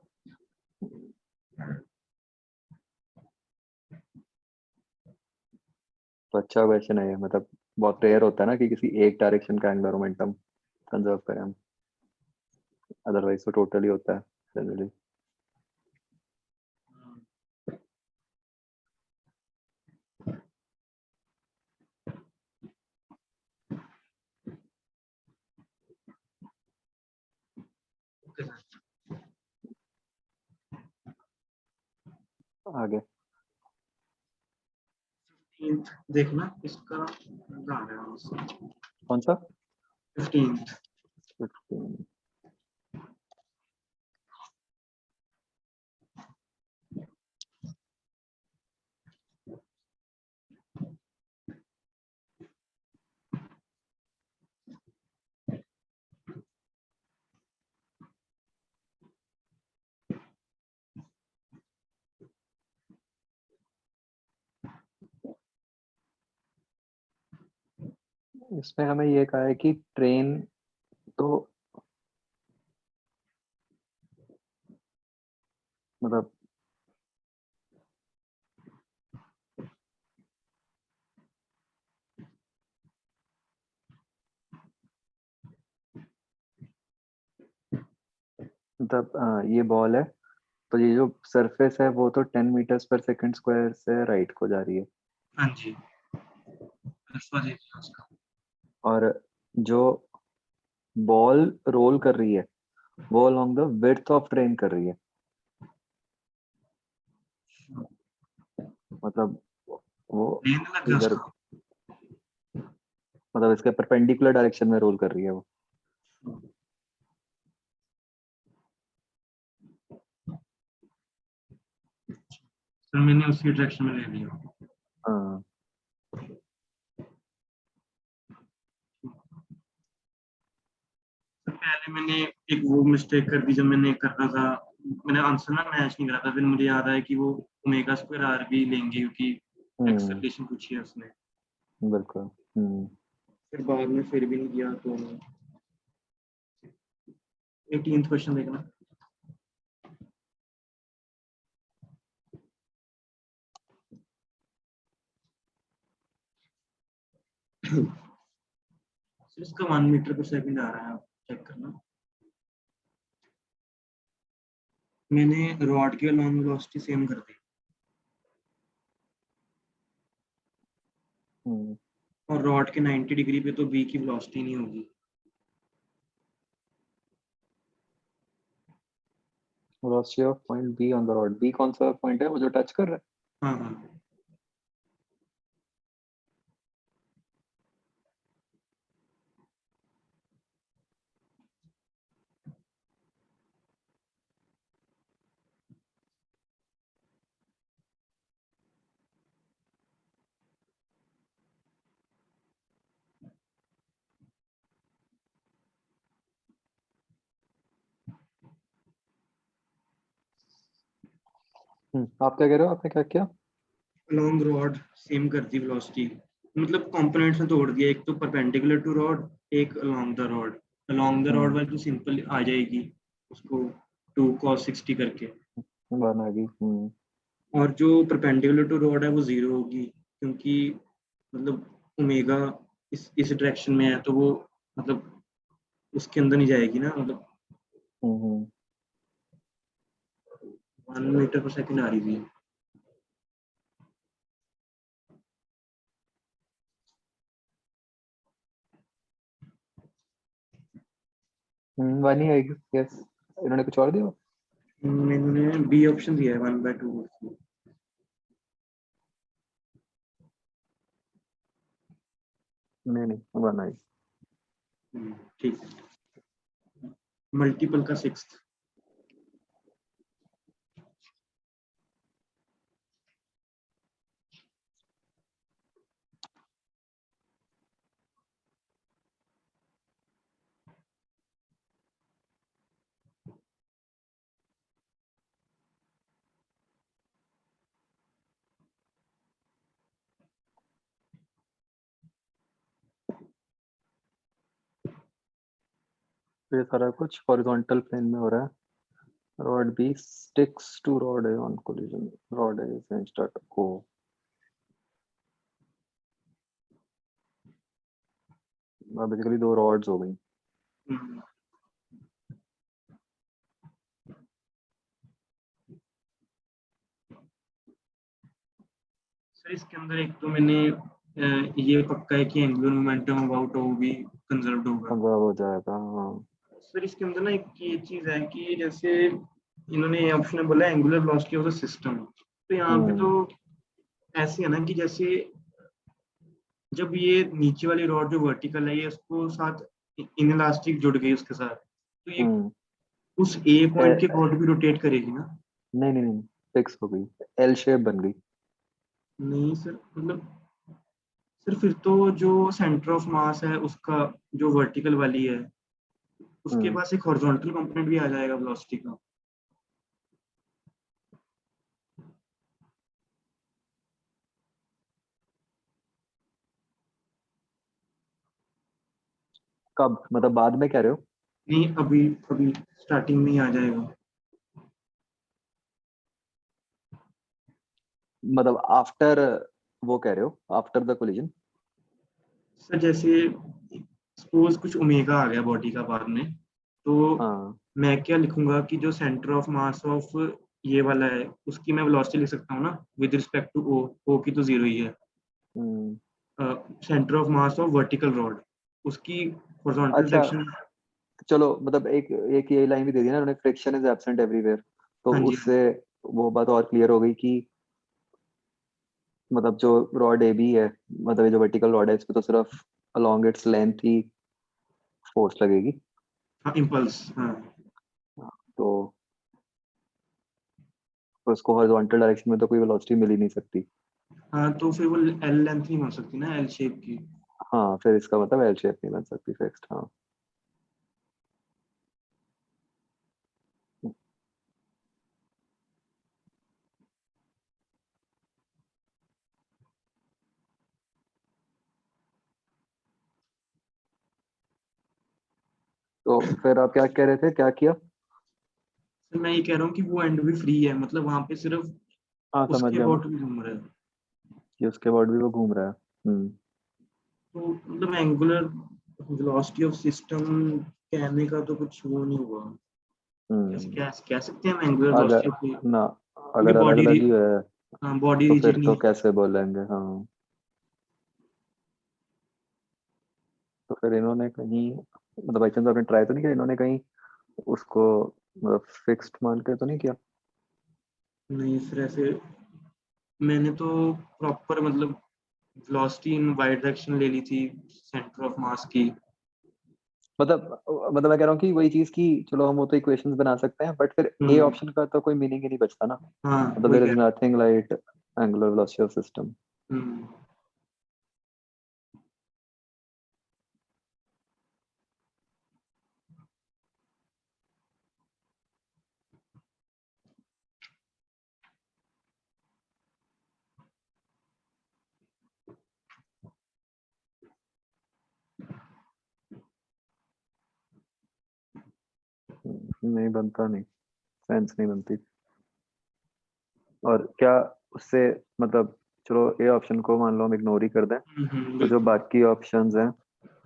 तो अच्छा क्वेश्चन है ये, मतलब बहुत रेयर होता है ना कि किसी एक डायरेक्शन का एंगुलर मोमेंटम कंजर्व करें हम, अदरवाइज तो टोटली होता है जनरली। आगे देखना इसका आ रहा है कौन सा 15th। 15? इसमें हमें ये कहा है कि ट्रेन तो मतलब ये बॉल है, तो ये जो सरफेस है वो तो 10 मीटर्स पर सेकंड स्क्वायर से राइट को जा रही है। हाँ जी, उसका और जो बॉल रोल कर रही है वो along the width of train कर रही है, मतलब वो प्लेन लग गया इधर उसका। मतलब इसके परपेंडिकुलर डायरेक्शन में रोल कर रही है वो। सर मैंने उसी डायरेक्शन में ले लिया। हाँ पहले मैंने एक वो मिस्टेक कर दी जब मैंने कर रहा था, मैंने आंसर ना मैच नहीं करा था, फिर मुझे याद आया कि वो ओमेगा स्क्वायर आर भी लेंगे क्योंकि एक्सेलरेशन पूछी है उसने। बिल्कुल। फिर बाद में फिर भी नहीं किया तो 18th क्वेश्चन देखना। इसका 1 मीटर पर सेकंड आ रहा है, आप चेक करना। मैंने रॉड की लॉन्ग वेलोसिटी सेम कर दी और रॉड के 90 डिग्री पे तो बी की वेलोसिटी नहीं होगी। Velocity of point B on the rod, B कौन सा पॉइंट है वो जो टच कर रहा है? हाँ हाँ आप क्या कह रहे हो, आपने क्या किया? लॉन्ग रॉड सेम कर दी वेलोसिटी, मतलब कंपोनेंट्स में तोड़ दिया, एक तो परपेंडिकुलर टू रॉड, एक along the rod. Along the rod वाली तो सिंपल आ जाएगी, उसको 2 cos 60 करके, बना गई। और जो परपेंडिकुलर टू रॉड है वो 0 होगी, क्योंकि मतलब ओमेगा इस डायरेक्शन में है, तो वो मतलब उसके अंदर नहीं जाएगी ना, मतलब 1 मीटर पर सेकंड आ रही थी। वन ही आएगी, यस। इन्होंने कुछ और दिया? मैंने बी ऑप्शन दिया है 1/2। नहीं वन आई। ठीक है, मल्टीपल का 6th। ये सारा कुछ हॉरिजॉन्टल प्लेन में हो रहा है। Rod B sticks to rod A on collision, rod A is start को। बेसिकली दो रॉड्स हो गई। सर इसके अंदर एक तो मैंने ये पक्का है कि एंगुलर मोमेंटम अबाउट ओ भी कंजर्व्ड होगा। अब हो जाएगा, हाँ। सर इसके अंदर ना एक ये चीज है कि जैसे इन्होंने ये ऑप्शन में बोला angular velocity of the system, तो यहाँ पे तो ऐसे है ना कि जैसे जब ये नीचे वाली रॉड जो वर्टिकल है ये उसको साथ इनइलास्टिक जुड़ गई उसके साथ, तो ये उस ए पॉइंट के अकॉर्डिंग भी रोटेट करेगी ना? नहीं, फिक्स हो गई, एल शेप बन गई। नहीं सर, मतलब सर फिर तो जो सेंटर ऑफ मास है उसका, जो वर्टिकल वाली है उसके पास एक हॉरिजॉन्टल कंपोनेंट भी आ जाएगा वेलोसिटी का। कब, मतलब बाद में कह रहे हो? नहीं, अभी अभी स्टार्टिंग में ही आ जाएगा। मतलब आफ्टर, वो कह रहे हो आफ्टर द कोलिजन? सर जैसे सपोज कुछ ओमेगा आ गया बॉडी का बाद में, तो हाँ। मैं क्या लिखूंगा कि जो सेंटर ऑफ मास ऑफ ये वाला है उसकी मैं वेलोसिटी लिख सकता हूँ ना, विद रिस्पेक्ट टू ओ, ओ की तो 0 ही है। Centre of mass of vertical rod, उसकी हॉरिजॉन्टल अच्छा, डायरेक्शन। चलो, मतलब एक एक ये लाइन भी दे दी ना उन्होंने, फ्रिक्शन इज एब्सेंट एवरीवेयर, तो हाँ जी हाँ उससे वो बात और क्लियर हो गई कि मतलब जो रॉड ए बी है, मतलब ये जो वर्टिकल रॉड है, इस पे तो सिर्फ अलोंग इट्स लेंथ ही फोर्स लगेगी। हाँ, इम्पल्स हाँ। तो उसको हॉरिजॉन्टल डायरेक्शन में तो कोई वेलोसिटी मिल ही नहीं सकती। हाँ तो फिर वो एल लेंथ नहीं बन सकती ना, एल शेप की। हाँ, फिर इसका मतलब एल शेप नहीं बन सकती फिक्स्ड, हाँ। तो फिर आप क्या कह रहे थे, क्या किया? सर मैं ये कह रहा हूँ कि वो एंड भी फ्री है, मतलब वहां पे सिर्फ हाँ, समझ उसके गया मैं अबाउट भी घूम रहा है। कि उसके बाद भी वो घूम रहा है। तो मतलब एंगुलर वेलोसिटी ऑफ सिस्टम कहने का तो कुछ वो नहीं हुआ। कैसे क्या कह सकते हैं हम एंगुलर वेलोसिटी ऑफ, अगर ना, क्योंकि अगर अलग बॉडी अलग ही है हाँ बॉडी तो रिजिड फिर नहीं तो है। कैसे बोलेंगे। हाँ, तो फिर इन्होंने कहीं, मतलब बाई चांस आपने ट्राई तो नहीं किया, इन्होंने कहीं उसको मतलब फिक्स्ड मान के तो नहीं किया? नहीं फिर ऐसे मैंने तो प्रॉपर मतलब वेलोसिटी इन वाई डायरेक्शन ले ली थी सेंटर ऑफ मास की। मतलब मैं कह रहा हूँ कि वही चीज की, चलो हम वो तो इक्वेशंस बना सकते हैं, बट फिर ए हम्म। ऑप्शन का तो कोई मीनिंग ही नहीं बचता ना। हाँ मतलब वही देयर कह इज रहा nothing like angular velocity of system. हूँ। हम्म। नहीं बनता, नहीं, सेंस नहीं बनती। और क्या उससे, मतलब चलो ए ऑप्शन को मान लो हम इग्नोर ही कर दें, तो जो बिल्कुल बाकी ऑप्शंस हैं,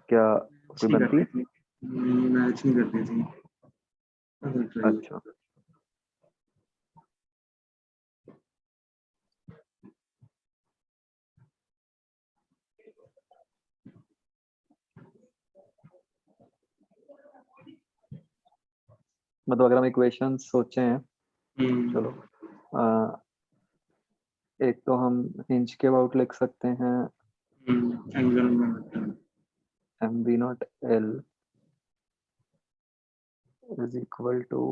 क्या मैच कोई नहीं बनती करती है? थी, नहीं मैच नहीं करती थी। अगर ट्राई अच्छा, मतलब अगर हम इक्वेशंस सोचे हैं, चलो अ, एक तो हम हिंज के अबाउट लिख सकते हैं, angular momentum. M V naught L is equal to,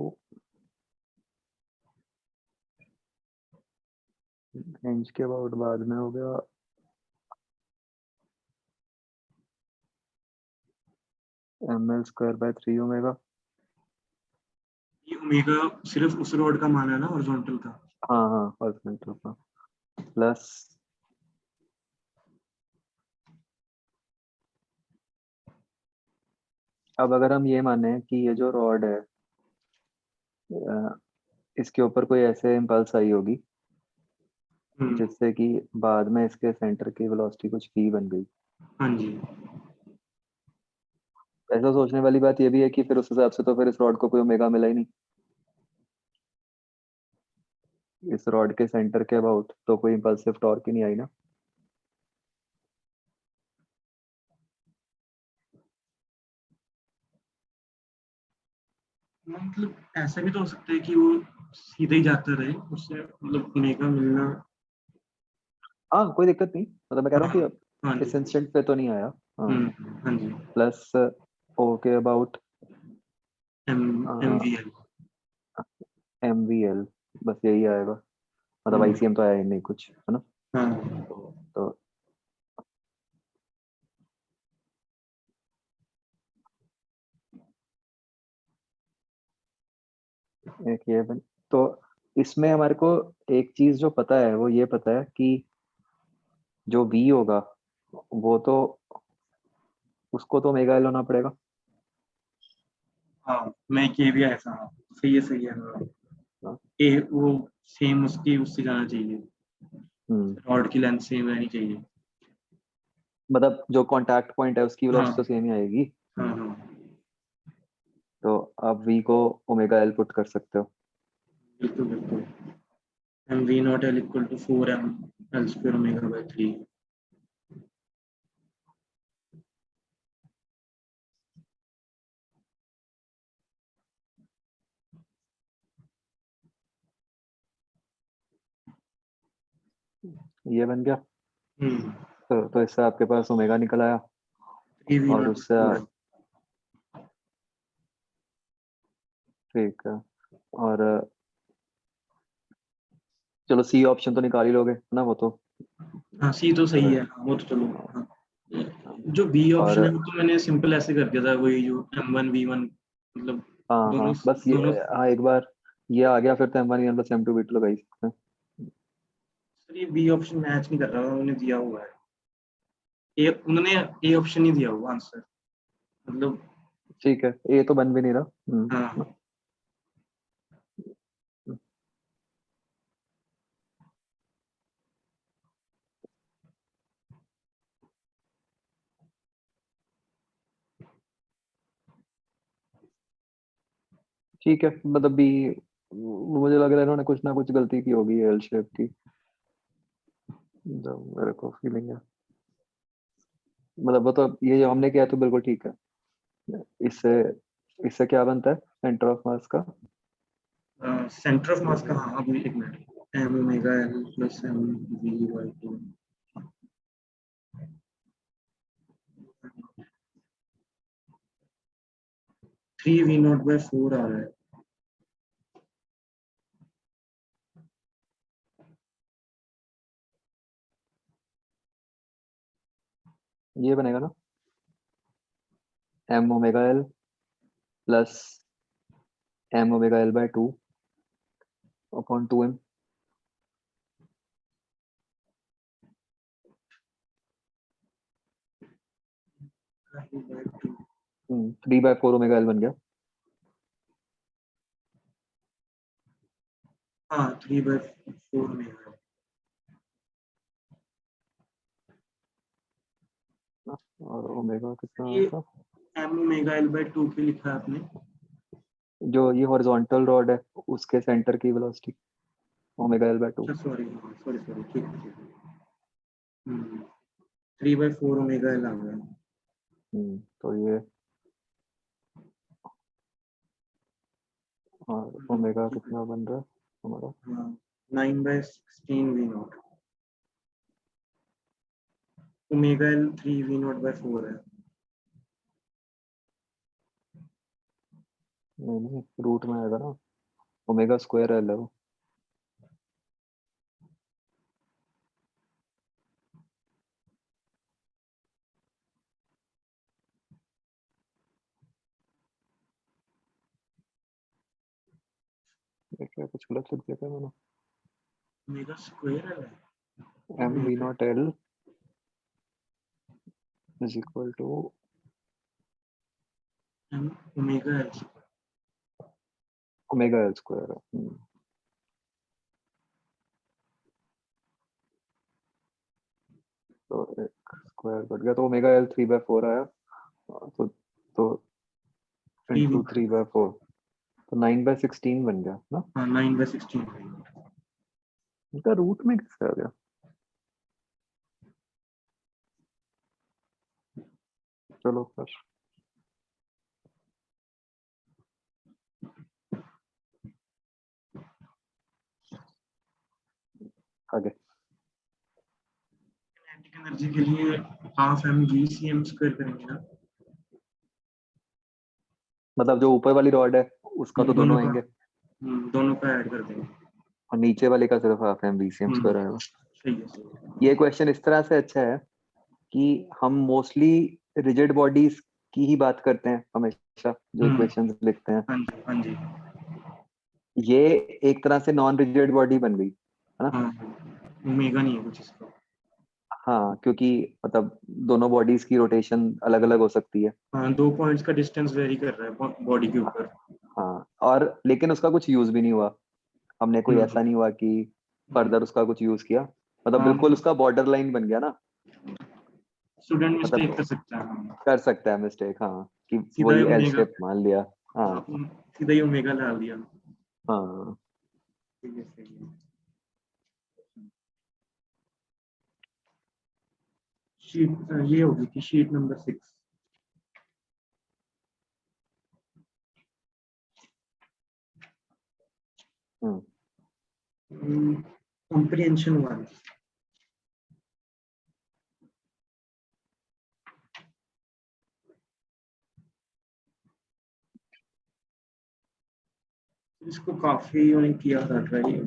hinge के अबाउट बाद में हो गया M L square by 3 omega. ये ओमेगा सिर्फ उस रॉड का माना है ना हॉरिजॉन्टल का। हाँ हाँ, परसेंट होगा प्लस, अब अगर हम ये माने कि ये जो रॉड है, इसके ऊपर कोई ऐसे इम्पल्स आई होगी हम्म। जिससे कि बाद में इसके सेंटर की वेलोसिटी कुछ v बन गई। हाँ जी। ऐसा सोचने वाली बात ये भी है कि फिर उस हिसाब से तो फिर इस रॉड को कोई ओमेगा मिला ही नहीं, इस रॉड के सेंटर के अबाउट तो कोई इम्पल्सिव टॉर्क ही नहीं आई ना। मतलब ऐसा भी तो हो सकता है कि वो सीधे ही जाता रहे, उससे मतलब ओमेगा मिलना। हाँ, कोई दिक्कत नहीं, मतलब मैं कह रहा हूँ हाँ। कि अब हाँ जी। इस इंस्टेंट पे तो नहीं आया। हाँ, हाँ जी। प्लस ओ के about M M V L. M V L, बस यही आएगा, मतलब आईसीएम तो आया ही नहीं कुछ, है ना। हाँ। तो एक ये बन, तो इसमें हमारे को एक चीज जो पता है वो ये पता है कि जो वी होगा वो तो, उसको तो ओमेगा एल होना पड़ेगा। हाँ मैं ये भी ऐसा, हाँ सही है सही है। हाँ। हाँ, ए वो सेम उसकी उससे जाना चाहिए, हम्म, रॉड की लेंथ सेम रहनी चाहिए। मतलब जो कांटेक्ट पॉइंट है उसकी हाँ वेलोसिटी तो सेम ही आएगी। हाँ हाँ। तो आप वी को ओमेगा एल पुट कर सकते हो। बिल्कुल बिल्कुल। M V naught L equal to 4 M L square omega by 3। ये बन गया। हम्म। तो इससे आपके पास ओमेगा निकल आया, 3 वी और नॉट उससे 4 एम। ठीक है। और चलो सी ऑप्शन तो निकाल ही लोगे ना, वो तो हाँ सी तो सही फिर, है, हाँ, वो तो चलो। हाँ। जो बी और ऑप्शन है वो तो मैंने सिंपल ऐसे कर दिया था, वही जो M1 V1 मतलब हाँ दोनों हाँ, बस ये, दोनों। हाँ एक बार ये आ गया फिर तो M1 प्लस M2 भी तो लगा ही सकते हैं। सर ये बी ऑप्शन मैच नहीं कर रहा, उन्होंने दिया हुआ है ए, उन्होंने ए ऑप्शन ही दिया हुआ आंसर मतलब। ठीक है, ये तो बन भी नहीं रहा। हाँ। ठीक है, मतलब भी मुझे लग रहा है इन्होंने कुछ ना कुछ गलती की होगी एल शेप की, जो मेरे को फीलिंग है। मतलब वो तो ये जो हमने किया तो बिल्कुल ठीक है। इससे इससे क्या बनता है सेंटर ऑफ मास का? सेंटर ऑफ मास का, हाँ अभी एक minute, M omega L plus M V by 2, 3v0/4 आ रहा है। ये बनेगा ना M omega L plus M omega L by 2 upon 2m। 3/4 omega L बन गया। हाँ 3/4 में है। और ओमेगा कितना ये था? एम ओमेगा एल बाई 2 पे लिखा है आपने। जो ये हॉरिजॉन्टल रॉड है उसके सेंटर की वेलोसिटी ओमेगा एल बाय 2। अच्छा सॉरी सॉरी सॉरी, ठीक है ठीक है। 3/4 ओमेगा एल आ गया। तो ये और ओमेगा ठीक है। कितना बन रहा है हमारा? हाँ 9/16 v0, ओमेगा एल 3v0/4 है। नहीं रूट में आएगा ना, ओमेगा स्क्वायर एल है वो। ये क्या कुछ गलत लिख दिया था मैंने? ओमेगा स्क्वायर एल है। M V naught L is equal to omega L. Omega L square है। तो एक स्क्वायर कट गया तो ओमेगा एल 3/4 आया। तो इंटू 3/4 तो 9/16 बन गया ना। हाँ 9/16। इनका रूट में किसका आ गया? चलो फिर आगे। काइनेटिक एनर्जी के लिए half M G C M square करेंगे ना। मतलब जो ऊपर वाली रॉड है उसका तो दोनों आएंगे दोनों का ऐड कर देंगे। और नीचे वाले का सिर्फ हाफ एम बीसीएम स्क्वायर आएगा। सही है सही है। ये क्वेश्चन इस तरह से अच्छा है कि हम मोस्टली रिजिड बॉडीज की ही बात करते हैं हमेशा जो इक्वेशंस लिखते हैं। हाँ जी हाँ जी। ये एक तरह से नॉन रिजिड बॉडी बन गई है ना। हाँ ओमेगा नहीं है कुछ इसका। हाँ क्योंकि मतलब दोनों बॉडीज की रोटेशन अलग अलग हो सकती है। हाँ 2 पॉइंट्स का डिस्टेंस वेरी कर रहा है बॉडी के ऊपर। हाँ और लेकिन उसका कुछ यूज भी नहीं हुआ, हमने कोई हम्म, ऐसा नहीं हुआ कि हम्म, फर्दर उसका कुछ यूज किया। मतलब हाँ बिल्कुल उसका बॉर्डर लाइन बन गया ना। स्टूडेंट मिस्टेक कर मतलब सकता है। हाँ, कर सकता है मिस्टेक, हाँ कि सीधा ही वही एल ओमेगा, शेप मान लिया। हाँ आप सीधा ही ओमेगा डाल दिया। हाँ। सही है सही है। शीट ये होगी कि शीट नंबर 6। कॉम्प्रिहेंशन 1। इसको काफी उन्होंने किया था ट्राई।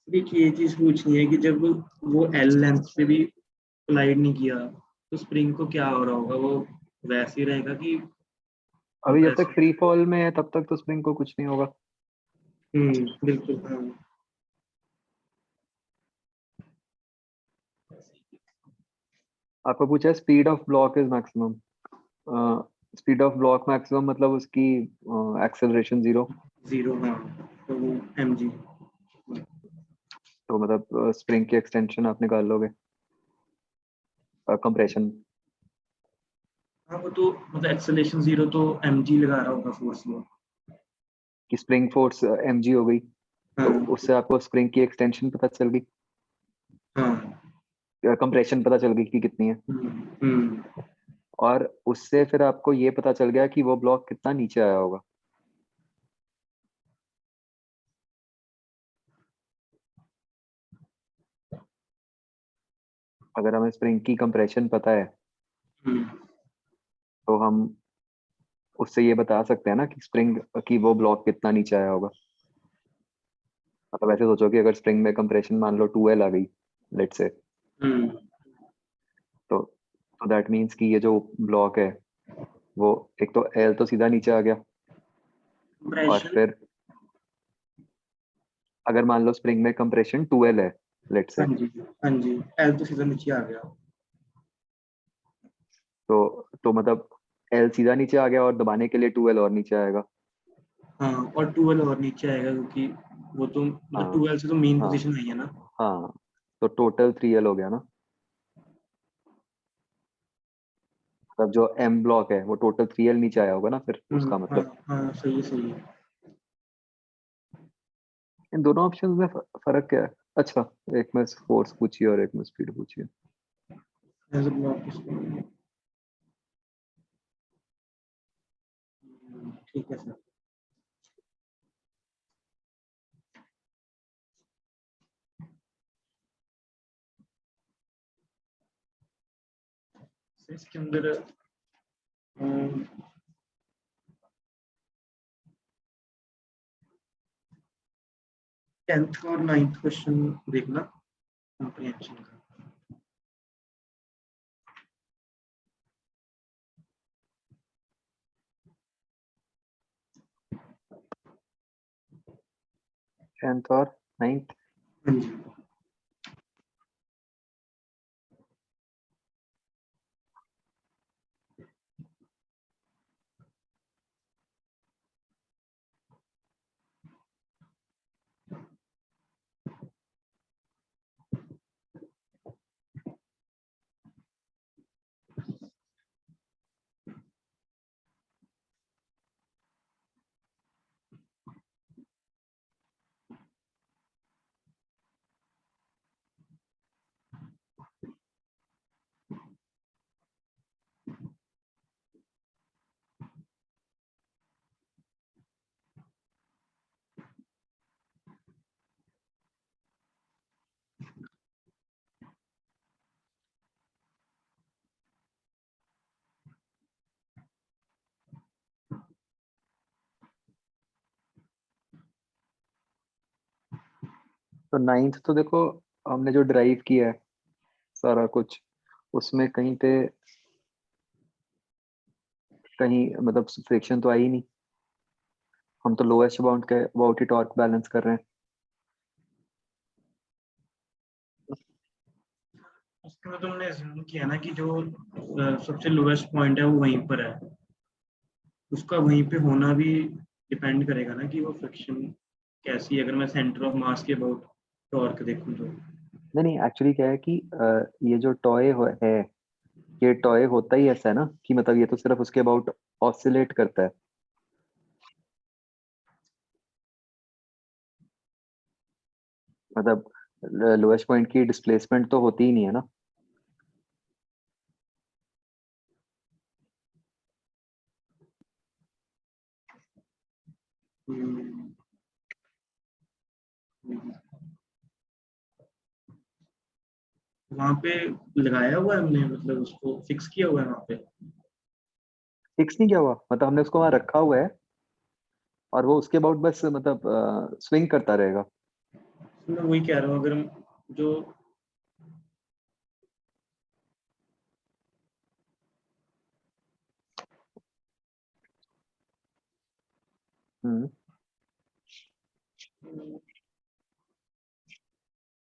देखिए ये चीज पूछनी है कि जब वो एल लेंथ पे भी कोलाइड नहीं किया तो स्प्रिंग को क्या हो रहा होगा, वो वैसे ही रहेगा कि अभी जब तक वैसे। फ्री फॉल में है तब तक तो स्प्रिंग को कुछ नहीं होगा। बिल्कुल हाँ। आपको पूछा है speed of block is maximum. Speed of block maximum मतलब उसकी एक्सेलरेशन 0। 0 हाँ। तो वो mg। तो मतलब स्प्रिंग की एक्सटेंशन आप निकाल लोगे, कंप्रेशन। हाँ वो तो मतलब एक्सेलेरेशन 0 तो mg लगा रहा होगा फोर्स वो। कि स्प्रिंग फोर्स mg हो गई, तो हाँ उससे आपको स्प्रिंग की एक्सटेंशन पता चल गई, हाँ। कंप्रेशन पता चल गई कि कितनी है, हम्म। और उससे फिर आपको ये पता चल गया कि वो ब्लॉक कितना नीचे आया होगा। अगर हमें स्प्रिंग की कंप्रेशन पता है हम्म। तो हम उससे ये बता सकते हैं ना कि स्प्रिंग की वो ब्लॉक कितना नीचे आया होगा। मतलब ऐसे सोचो कि अगर स्प्रिंग में कंप्रेशन मान लो 2L आ गई, लेट से, हम्म। तो दैट मीन्स कि ये जो ब्लॉक है वो, एक तो L तो सीधा नीचे आ गया, और कंप्रेशन। फिर अगर मान लो स्प्रिंग में कंप्रेशन 2L है, लेट से, हाँ जी हाँ जी, एल तो सीधा नीचे आ गया। तो मतलब L सीधा नीचे आ गया और दबाने के लिए 2L और नीचे आएगा। हाँ और 12 और नीचे आएगा क्योंकि वो तो मतलब हाँ 12 से तो मेन हाँ पोजीशन आई है ना। हाँ, तो टोटल 3L हो गया ना। मतलब जो M ब्लॉक है वो टोटल 3L नीचे आया होगा ना, फिर उसका हाँ मतलब। हाँ सही है सही है। इन दोनों ऑप्शंस में फर्क क्या है? अच्छा, एक में फोर्स पूछी और एक में स्पीड पूछी है। एज अ ब्लॉक इसको। ठीक है सर। सर, इसके अंदर 10th और 9th क्वेश्चन देखना कॉम्प्रिहेंशन का। टेंथ और नाइन्थ। हाँ जी। तो नाइन्थ तो देखो, हमने जो ड्राइव किया है सारा कुछ, उसमें कहीं पे कहीं मतलब फ्रिक्शन तो आई ही नहीं। हम तो लोएस्ट बाउंड के अबाउट ही टॉर्क बैलेंस कर रहे हैं। उसके बाद तुमने assume किया ना कि जो सबसे लोएस्ट पॉइंट है वो वहीं पर है। उसका वहीं पे होना भी डिपेंड करेगा ना कि वो फ्रिक्शन कैसी है, अगर मैं सेंटर ऑफ मास के अबाउट टॉर्क देखूं तो। नहीं नहीं, एक्चुअली क्या है कि ये जो है, ये टॉय होता ही ऐसा है ना कि मतलब ये तो सिर्फ उसके अबाउट ऑसिलेट करता है। मतलब लोएस्ट पॉइंट की डिस्प्लेसमेंट तो होती ही नहीं है ना। हम्म, वहां पे लगाया हुआ है हमने, मतलब उसको फिक्स किया हुआ है वहां पे। फिक्स नहीं किया हुआ, मतलब हमने उसको वहां रखा हुआ है और वो उसके अबाउट बस मतलब स्विंग करता रहेगा। मैं वही कह रहा हूँ, अगर हम जो हम्म।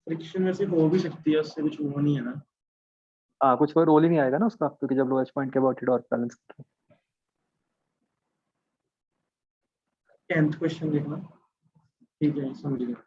फ्रिक्शन वैसे हो भी सकती है, उससे कुछ वो नहीं है ना। हाँ, कुछ कोई रोल ही नहीं आएगा ना उसका, क्योंकि जब लोएस्ट पॉइंट के अबाउट ही टॉर्क बैलेंस करता है। 10th क्वेश्चन देखना। ठीक है, समझ गया।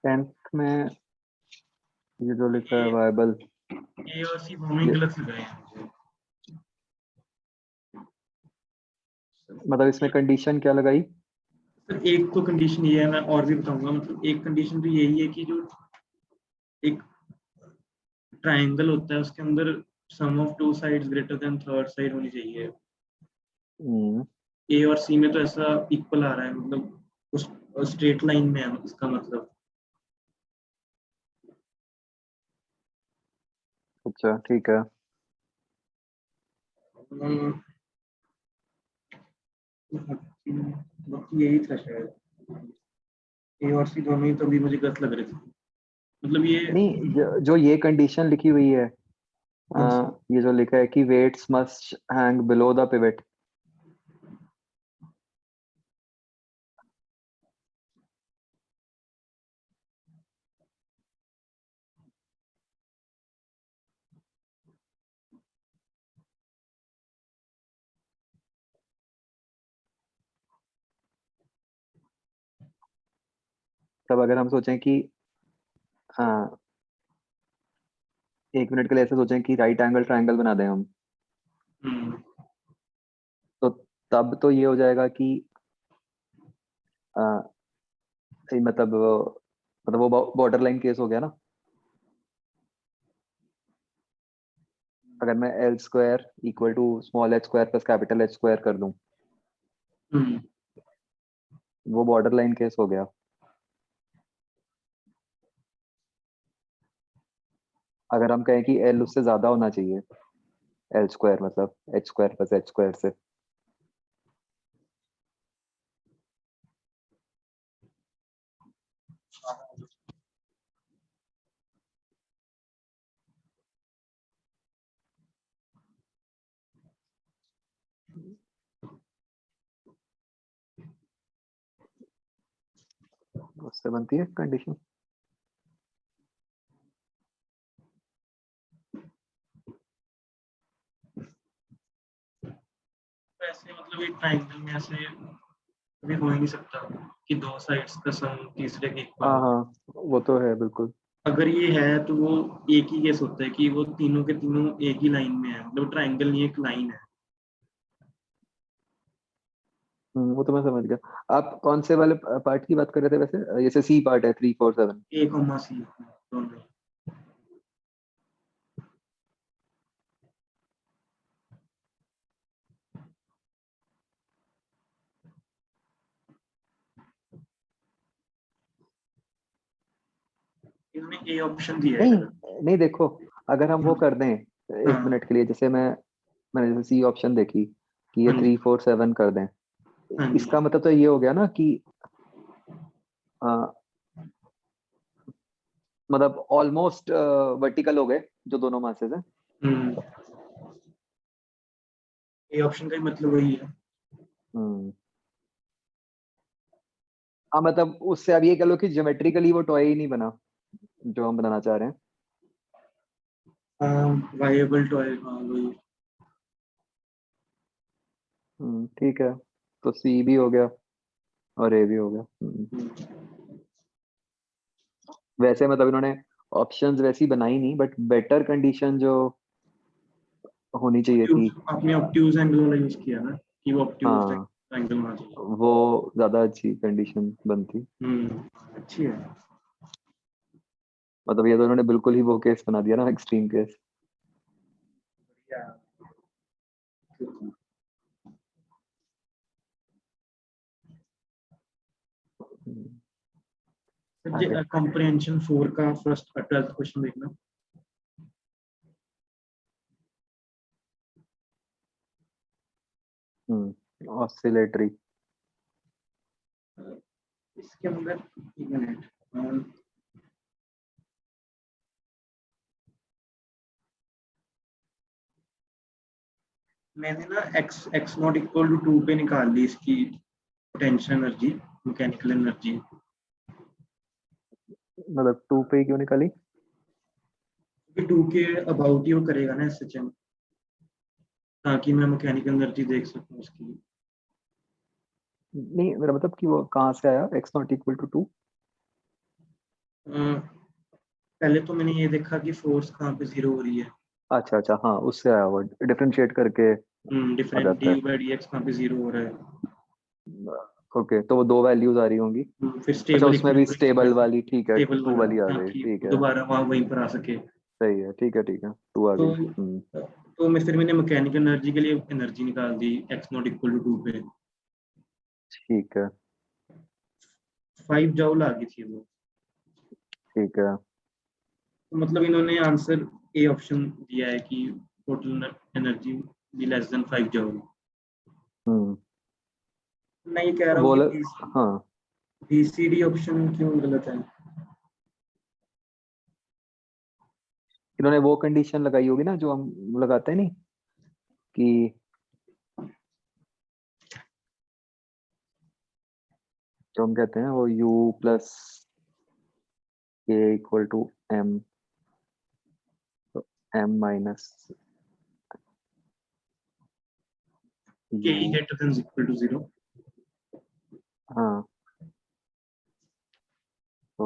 टेंथ में ये जो लिखा है वायबल, ए और सी दोनों ही गलत लग रहे हैं मुझे। मतलब इसमें कंडीशन क्या लगाई? सर एक तो कंडीशन ये है, मैं और भी बताऊंगा, मतलब एक कंडीशन तो यही है कि जो एक ट्रायंगल होता है उसके अंदर sum of two sides greater than third side होनी चाहिए। हम्म, ए और सी में तो ऐसा इक्वल आ रहा है, मतलब उस स्ट्रेट लाइन में है इसका मतलब। अच्छा ठीक है। हम्म, बाकी यही था शायद, ए और सी दोनों ही तो भी मुझे गलत लग रहे थे, मतलब ये नहीं, जो ये कंडीशन लिखी हुई है, कौन सी। ये जो लिखा है कि weights must hang below the pivot, तब अगर हम सोचें कि हाँ, एक मिनट के लिए ऐसे सोचें कि राइट एंगल ट्रायंगल बना दें हम, हम्म, तो तब तो ये हो जाएगा कि आ, मतलब वो बॉर्डर लाइन केस हो गया ना। अगर मैं L square equal to small H square plus capital H square कर दूं, हम्म, वो बॉर्डर लाइन केस हो गया। अगर हम कहें कि एल उससे ज्यादा होना चाहिए, एल स्क्वायर मतलब H square plus H square से, उससे बनती है कंडीशन। तो ऐसे मतलब एक ट्रायंगल में ऐसे कभी हो ही नहीं सकता कि दो साइड्स का सम तीसरे के इक्वल हाँ हो। हाँ, वो तो है बिल्कुल। अगर ये है तो वो एक ही केस होता है कि वो तीनों के तीनों एक ही लाइन में है, मतलब ट्रायंगल नहीं, एक लाइन है। वो तो मैं समझ गया। आप कौन से वाले पार्ट की बात कर रहे थे वैसे? जैसे सी पार्ट है 3 4 7। ए कॉमा सी दोनों। इन्होंने ए ऑप्शन दिया है नहीं इधर। नहीं, देखो, अगर हम वो हाँ कर दें एक हाँ मिनट के लिए, जैसे मैंने जैसे सी ऑप्शन देखी कि ये हाँ जी 3 4 7 कर दें, हाँ जी। इसका मतलब तो ये हो गया ना कि अ, मतलब ऑलमोस्ट वर्टिकल हो गए जो दोनों मासेस हैं। हम्म, ए ऑप्शन का ही मतलब वही है। हम्म, हाँ, मतलब उससे अब ये कह लो कि ज्योमेट्रिकली वो टॉय ही नहीं बना जो हम बनाना चाह रहे हैं। वाइएबल टॉय, हाँ वही। ठीक है, तो सी भी हो गया और ए भी हो गया। हम्म। वैसे मतलब इन्होंने ऑप्शंस वैसी बनाई नहीं, बट बेटर कंडीशन जो होनी चाहिए थी। आपने ऑब्ट्यूज एंगल वाला यूज किया ना, कि वो ऑब्ट्यूज हाँ, एंगल होना चाहिए। वो ज्यादा अच्छी कंडीशन बनती। अच्छी है। मतलब ये तो उन्होंने बिल्कुल ही वो केस बना दिया ना, एक्सट्रीम केस। बढ़िया। आगे। कंप्रिहेंशन 4 का फर्स्ट 12th क्वेश्चन देखना। ऑसिलेटरी। इसके अंदर एक मिनट, मैंने ना x नॉट इक्वल टू 2 पे निकाल ली इसकी पोटेंशियल एनर्जी, मैकेनिकल एनर्जी। मतलब 2 पे क्यों निकाली? क्योंकि 2 के अबाउट ही वो करेगा ना SHM, ताकि मैं मैकेनिकल एनर्जी देख सकूं उसकी। नहीं मेरा मतलब कि वो कहाँ से आया x नॉट इक्वल टू 2? पहले तो मैंने ये देखा कि फोर्स कहाँ पे 0 हो रही है। अच्छा अच्छा, हाँ उससे आया वो डिफरेंशिएट करके आ डिफरेंट जाता है। dy/dx कहाँ पे 0 हो रहा है। ओके, तो वो 2 वैल्यूज आ रही होंगी। फिर अच्छा, स्टेबल उसमें भी इक्विलिब्रियम स्टेबल करके, वाली, ठीक है, स्टेबल 2 वाला, वाली आ गई, ताकि ठीक है दोबारा वहाँ वहीं पर आ सके। सही है, ठीक है ठीक है, 2 आ गई। तो मैंने मैकेनिकल एनर्जी के लिए एनर्जी निकाल दी x नॉट इक्वल टू 2 पे। ठीक है 5 जूल आ गई थी वो। ठीक है। तो मतलब इन्होंने आंसर ए ऑप्शन दिया है कि टोटल एनर्जी भी लेस देन 5 जूल। हम्म मैं ये कह रहा हूँ बोल, कि हाँ BCD ऑप्शन क्यों गलत है। इन्होंने वो कंडीशन लगाई होगी ना जो हम लगाते हैं, नहीं कि जो हम कहते हैं वो u plus k equal to m, तो m minus k u। greater than equal to 0। हाँ, तो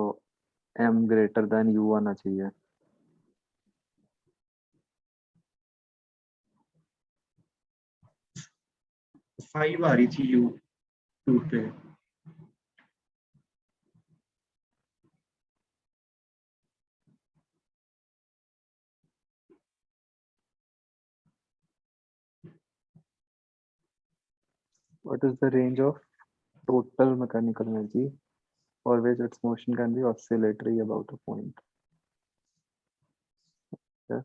m ग्रेटर देन u आना चाहिए। 5 आ रही थी U2 पे। What is the range of total mechanical energy for which its motion can be oscillatory about a point? Yeah.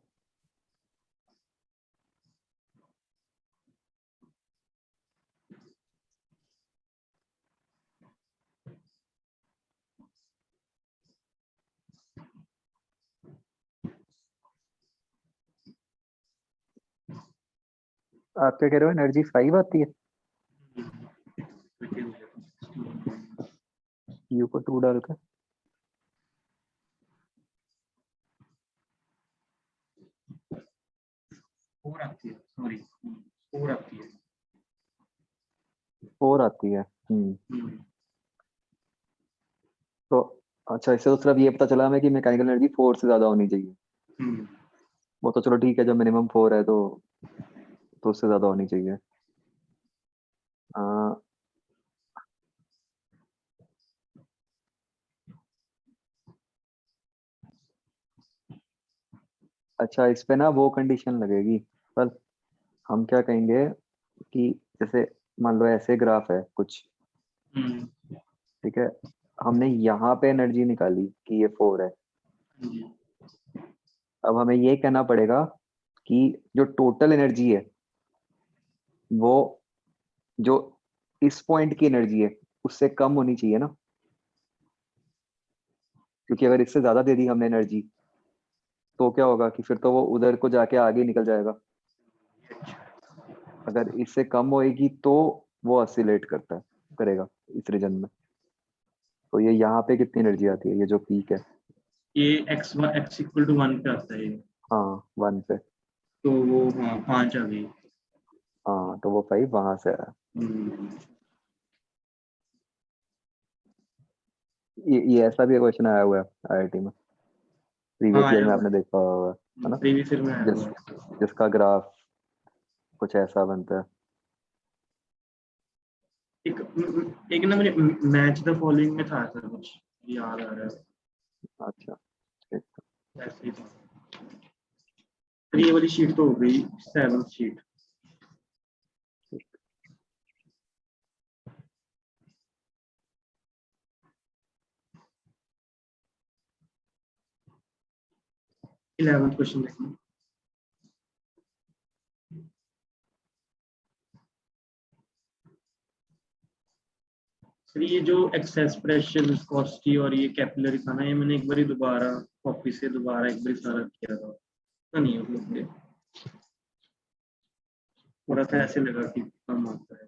आप क्या कह रहे हो, एनर्जी 5 आती है, u को 2 डालकर? फोर आती है, सॉरी 4 आती है। 4 आती है। तो अच्छा, इससे तो सिर्फ ये पता चला हमें कि मैकेनिकल एनर्जी 4 से ज्यादा होनी चाहिए। वो तो चलो ठीक है, जब मिनिमम 4 है तो उससे ज्यादा होनी चाहिए। आ, अच्छा, इस पे ना वो कंडीशन लगेगी, पर हम क्या कहेंगे कि जैसे मान लो ऐसे ग्राफ है कुछ, ठीक है, हमने यहाँ पे एनर्जी निकाली कि ये 4 है। अब हमें ये कहना पड़ेगा कि जो टोटल एनर्जी है वो जो इस पॉइंट की एनर्जी है उससे कम होनी चाहिए ना, क्योंकि अगर इससे ज्यादा दे दी हमने एनर्जी तो क्या होगा कि फिर तो वो उधर को जाके आगे निकल जाएगा। अगर इससे कम होएगी तो वो ऑसिलेट करेगा इस रीजन में। तो ये यहाँ पे कितनी एनर्जी आती है, ये जो पीक है? ये x इक्वल टू 1 पे आता है ये। हाँ 1 पे। तो वो हाँ 5 आ गई। हाँ तो वो 5 वहां से आया। ये ऐसा भी क्वेश्चन आया हुआ है IIT में, हाँ प्रीवियस ईयर आया में हुआ आपने देखा होगा, है है, ना? प्रीवियस ईयर में आया जिस हुआ है। जिसका ग्राफ कुछ ऐसा बनता है। एक एक ना मुझे मैच द फॉलोइंग में था सर, कुछ याद आ रहा है। अच्छा ठीक ऐसे ही था। फिर ये वाली शीट तो हो गई 7th शीट। ठीक। 11th क्वेश्चन देखना। सर ये जो एक्सेस प्रेशर, विस्कोसिटी और ये कैपिलरी था ना, ये मैंने एक बार दोबारा कॉपी से दोबारा एक बार सारा किया था, नहीं मतलब ये थोड़ा सा ऐसे लगा कि कम आता है।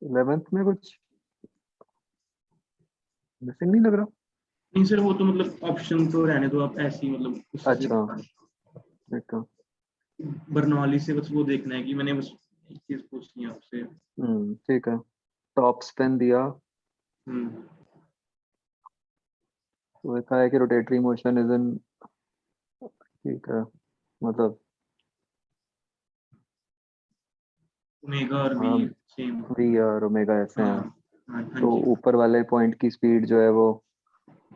इलेवेंथ में कुछ मिसिंग नहीं लग रहा? नहीं सर, वो तो मतलब ऑप्शन तो रहने दो आप, ऐसे ही मतलब उसी से अच्छा देखो। बर्नौली से बस वो देखना है कि मैंने बस एक चीज पूछनी है आपसे। ठीक है। टॉप स्पिन दिया, तो लिखा है कि रोटेटरी मोशन इज इन, ठीक है, मतलब ओमेगा और वी हाँ सेम। वी और ओमेगा ऐसे हाँ हैं, हाँ हाँ तो जी, ऊपर वाले पॉइंट की स्पीड जो है वो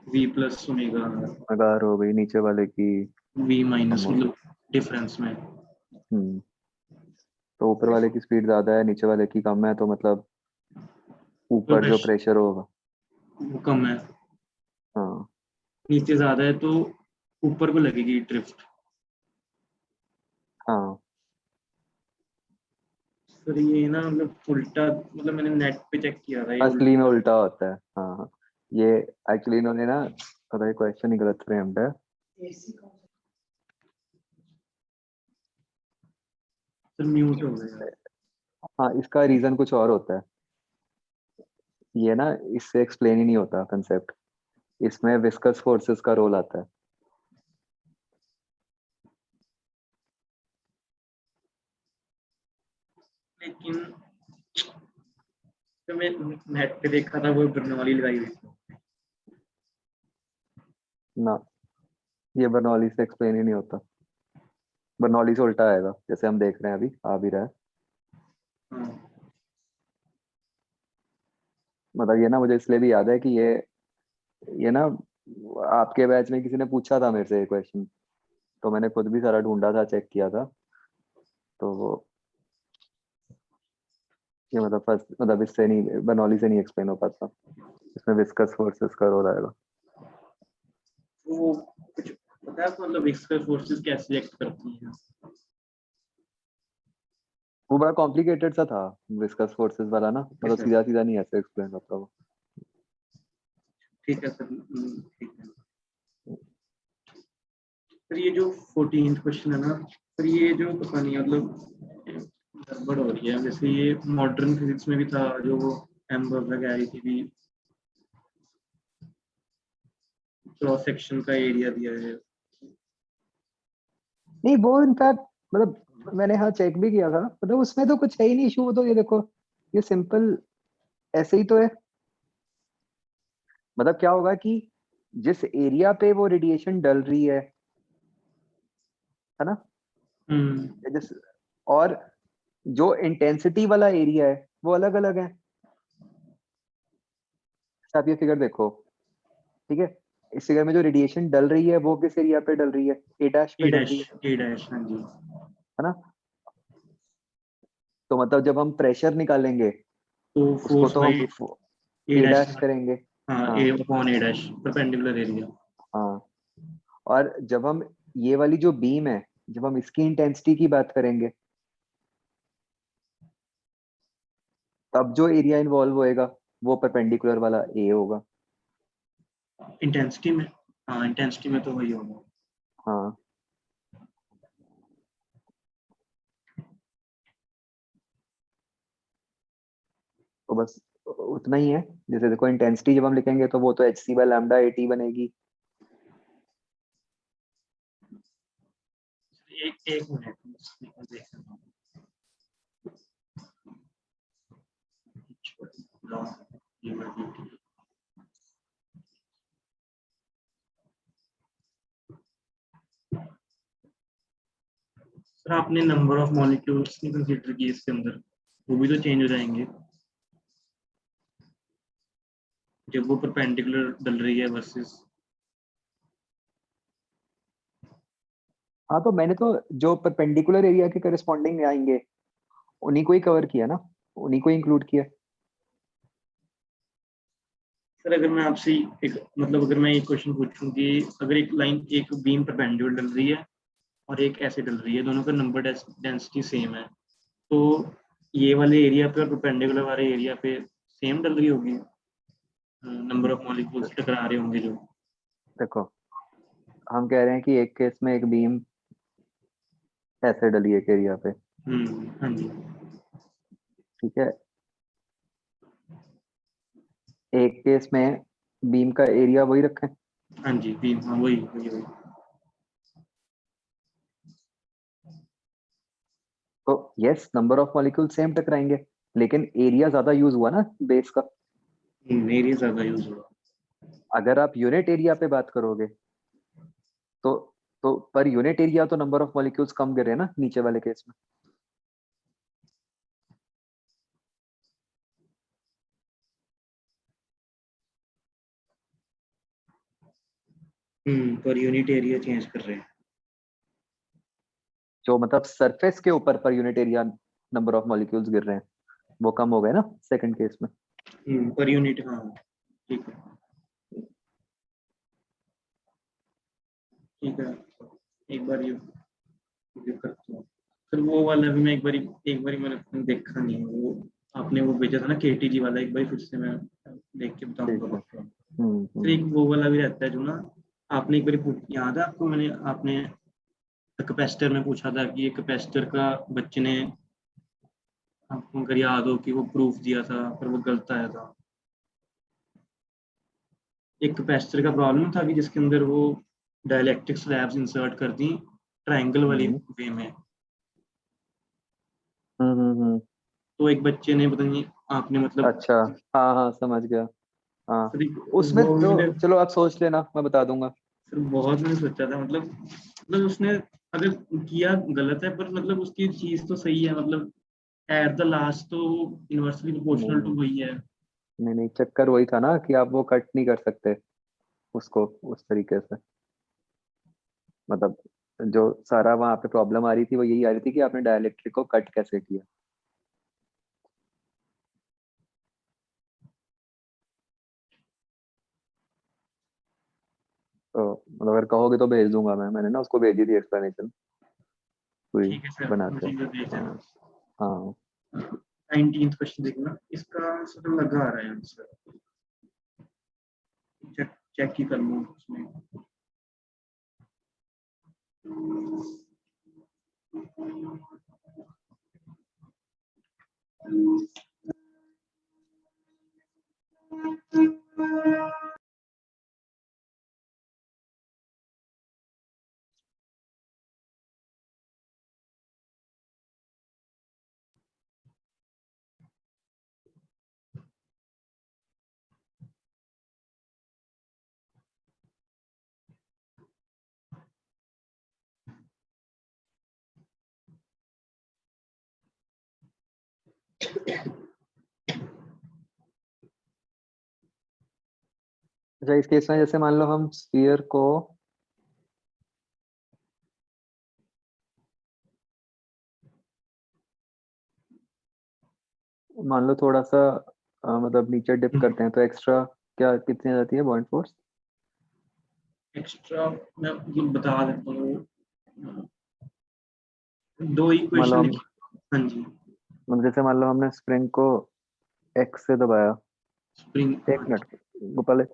वी प्लस ओमेगा, अगार हो गई, नीचे वाले की वी कम माइनस हो गई। मतलब डिफरेंस में। हम्म तो ऊपर वाले की स्पीड ज्यादा है, नीचे वाले की कम है, तो मतलब ऊपर जो रोटेशन प्रेशर होगा। वो कम है, हाँ नीचे ज्यादा है तो ऊपर को लगेगी ड्रिफ्ट। हाँ सर ये ना मतलब उल्टा, मतलब मैंने नेट पे चेक किया था, ये असली में उल्टा। उल्टा होता है। हाँ हाँ, ये एक्चुअली इन्होंने ना, पता है क्वेश्चन ही गलत फ्रेम्ड है। सर म्यूट हो गया। हाँ, इसका रीजन कुछ और होता है, ये ना इससे एक्सप्लेन ही नहीं होता कंसेप्ट, इसमें विस्कस फोर्सेस का रोल आता है। लेकिन तो मैं नेट पे देखा था वो बर्नौली लगाई हुई थी। ना, ये बर्नौली से एक्सप्लेन ही नहीं होता, बर्नौली से उल्टा आएगा, जैसे हम देख रहे हैं अभी आ भी रहा है। हाँ मतलब ये ना मुझे इसलिए भी याद है कि ये ना आपके बैच में किसी ने पूछा था मेरे से ये क्वेश्चन, तो मैंने खुद भी सारा ढूंढा था, चेक किया था, तो वो ये मतलब फर्स्ट मतलब इससे नहीं, बर्नौली से नहीं एक्सप्लेन हो पाता, इसमें विस्कस फोर्सेस का रोल आएगा। तो वो कुछ पता है आपको, मतलब विस्कस फोर्सेस कैसे एक्ट करती हैं? वो बड़ा कॉम्प्लिकेटेड सा था, विस्कस फोर्सेस वाला ना, ओके मतलब सर, सीधा सीधा नहीं ऐसे एक्सप्लेन होता वो। ठीक है सर, ठीक है सर। ये जो 14th क्वेश्चन है ना सर, ये जो पता नहीं मतलब गड़बड़ हो रही है, जैसे ये मॉडर्न फिजिक्स में भी था जो वो एम्बर लगा रही थी भी, क्रॉस सेक्शन का एरिया दिया है। नहीं वो इनफैक्ट मतलब मैंने हाँ चेक भी किया था, मतलब उसमें तो कुछ है ही नहीं इशू, वो तो ये देखो, ये सिंपल ऐसे ही तो है। मतलब क्या होगा कि जिस एरिया पे वो रेडिएशन डल रही है ना, हम्म जिस और जो इंटेंसिटी वाला एरिया है वो अलग अलग है। आप ये फिगर देखो, ठीक है, इस फिगर में जो रेडिएशन डल रही है वो किस एरिया पे डल रही है, ए डैश पे डल रही है ए डैश हाँ जी। है ना। तो मतलब जब हम प्रेशर निकालेंगे तो उसको फोर्स तो बाई हम ए ए डैश, डैश करेंगे। हाँ हाँ ए अपॉन ए डैश, परपेंडिकुलर एरिया। हाँ, और जब हम ये वाली जो बीम है, जब हम इसकी इंटेंसिटी की बात करेंगे, तब जो एरिया इन्वॉल्व होएगा वो परपेंडिकुलर वाला ए होगा। इंटेंसिटी में, हाँ इंटेंसिटी में तो वही होगा। हाँ तो बस उतना ही है। जैसे देखो इंटेंसिटी जब हम लिखेंगे तो वो तो H C by lambda A T बनेगी। एक मिनट बस, मैं देख रहा हूँ। सर आपने नंबर ऑफ मॉलिक्यूल्स नहीं कंसीडर किए इसके अंदर, वो भी तो चेंज हो जाएंगे जब वो परपेंडिकुलर डल रही है वर्सेस। हाँ तो मैंने तो जो परपेंडिकुलर एरिया के करस्पॉन्डिंग आएंगे उन्हीं को ही कवर किया ना, उन्हीं को इंक्लूड किया। सर अगर मैं आपसे एक मतलब अगर मैं एक क्वेश्चन पूछूं कि अगर एक लाइन, एक बीम परपेंडिकुलर डल रही है और एक ऐसे डल रही है, दोनों का नंबर डेंसिटी सेम है, तो ये वाले एरिया पे और परपेंडिकुलर वाले एरिया पे सेम डल रही होगी? नंबर ऑफ मॉलिक्यूल्स टकरा रहे होंगे जो। देखो हम कह रहे हैं कि एक केस में एक बीम ऐसे डली है एक एरिया पे, हाँ जी। ठीक है। एक केस में बीम का एरिया वही रखें, हाँ जी बीम, हाँ वही वही वही। तो yes number of molecule same टकराएंगे, लेकिन एरिया ज्यादा यूज हुआ ना बेस का। एरिया ज्यादा यूज हुआ। अगर आप यूनिट एरिया पे बात करोगे तो पर यूनिट एरिया तो नंबर ऑफ मॉलिक्यूल्स कम गिर रहे हैं ना नीचे वाले केस में। पर यूनिट एरिया चेंज कर रहे हैं। जो मतलब सरफेस के ऊपर per unit area number of molecules गिर रहे हैं वो कम हो गए ना सेकंड केस में। पर यूनिट, हाँ ठीक है ठीक है। एक बार ये करता हूँ। फिर वो वाला भी मैं एक बारी मैंने देखा नहीं है वो। आपने वो भेजा था ना केटीजी वाला, एक बार फिर से मैं देख के ठीक बताऊंगा है। पक्का। फिर एक वो वाला भी रहता है जो ना, आपने एक बार याद है आपको, आपने कैपेसिटर में पूछा था कि एक कैपेसिटर का बच्चे ने, आपको अगर याद हो कि वो प्रूफ दिया था पर वो गलत आया था। एक कैपेसिटर का प्रॉब्लम था कि जिसके अंदर वो डाइलेक्ट्रिक स्लैब्स इंसर्ट कर दी ट्रायंगल वाली हम्म वे में। हम्म। तो एक बच्चे ने पता नहीं, आपने मतलब, अच्छा, हाँ हाँ समझ गया। हाँ फिर उसमें वो भी तो मैंने, चलो आप सोच लेना, मैं बता दूंगा। फिर बहुत मैंने सोचा था मतलब उसने अगर किया गलत है पर मतलब उसकी चीज तो सही है, मतलब एट द लास्ट तो इनवर्सली प्रोपोर्शनल टू नहीं वही है। नहीं नहीं, चक्कर वही था ना कि आप वो कट नहीं कर सकते उसको उस तरीके से। मतलब जो सारा वहां पे प्रॉब्लम आ रही थी वो यही आ रही थी कि आपने डायलेक्ट्रिक को कट कैसे किया। तो मतलब अगर कहोगे तो भेज दूंगा मैंने ना उसको भेजी थी एक्सप्लेनेशन पूरी ठीक है सर, बना के। मुझे ये भेज हाँ देना। हाँ। 19th क्वेश्चन देखना, इसका आंसर लगा आ रहा है आंसर, चेक चेक ही कर लूँ उसमें। अच्छा इस केस में जैसे मान लो हम स्फीयर को मान लो थोड़ा सा मतलब नीचे डिप करते हैं तो एक्स्ट्रा क्या कितनी आ जाती है बॉइंट फोर्स। एक्स्ट्रा मैं ये बता देता हूँ, दो मान लो इक्वेशन हम लिखी। हाँ जी। मतलब जैसे मान लो हमने स्प्रिंग को एक्स से दबाया। स्प्रिंग, एक हाँ मिनट गोपाल।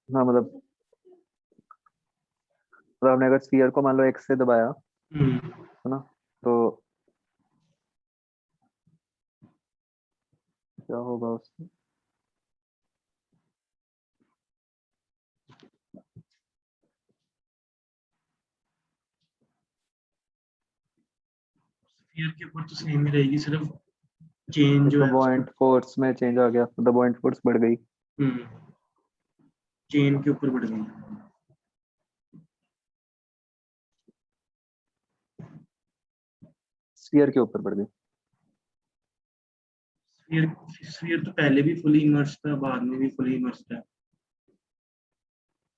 हाँ मतलब हमने अगर स्फीयर को मान लो एक्स से दबाया है ना, तो क्या होगा उसमें। स्फीयर के ऊपर तो सेम ही रहेगी, सिर्फ चेंज जो इसमें है उसका। बॉइंट फोर्स में चेंज आ गया, मतलब बॉइंट फोर्स बढ़ गई। चेन के ऊपर बढ़ गई। स्फीयर के ऊपर बढ़ गई। स्फीयर स्फीयर तो पहले भी फुली इमर्स था, बाद में भी फुली इमर्स था।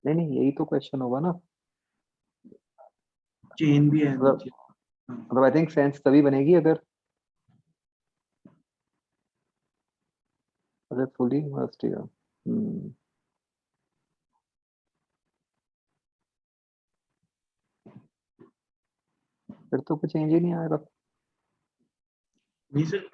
नहीं नहीं यही तो क्वेश्चन होगा ना। चेन भी है मतलब नीचे। हाँ। मतलब आई थिंक सेंस तभी बनेगी अगर अगर फुली इमर्स्ड या फिर तो कुछ चेंज ही नहीं आएगा। नहीं सर,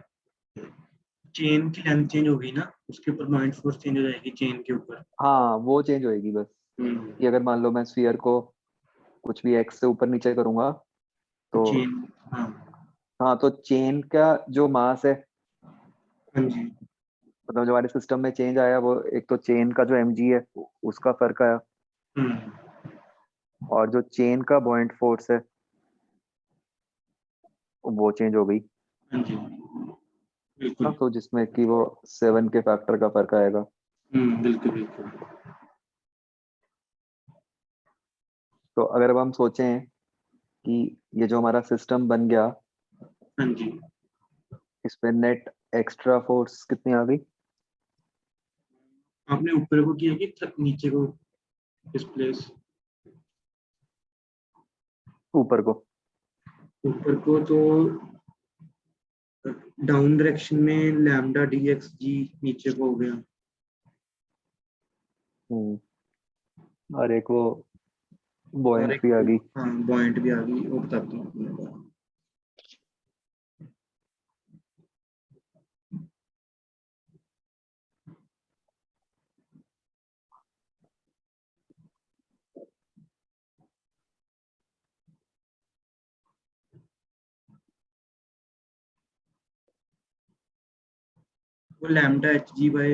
चेन की लेंथ चेंज होगी ना, उसके ऊपर पॉइंट फोर्स चेंज हो जाएगी चेन के ऊपर। हाँ वो चेंज होएगी बस, कि अगर मान लो मैं स्फीयर को कुछ भी एक्स से ऊपर नीचे करूंगा तो तो, चेन, हाँ हाँ तो चेन का जो मास है, हाँ जी, मतलब जो हमारे सिस्टम में चेंज आया वो एक तो चेन का जो mg है उसका फर्क आया, हम्म, और जो चेन का बॉइंट फोर्स है वो चेंज हो गई। हाँ जी, हाँ, बिल्कुल। तो जिसमें कि वो 7 के फैक्टर का फर्क आएगा। बिल्कुल बिल्कुल। तो अगर अब हम सोचें कि ये जो हमारा सिस्टम बन गया, हाँ जी, इस पे नेट एक्स्ट्रा फोर्स कितनी आ गई? आपने ऊपर को किया कि नीचे को डिस्प्लेस? ऊपर को। ऊपर को तो डाउन डायरेक्शन में लैम्डा डी एक्स जी नीचे को हो गया। हम्म, और एक वो और बॉइंट एक, भी आ गई। हाँ पॉइंट भी आ गई, वो बताता हूँ आपको। वो lambda H G by,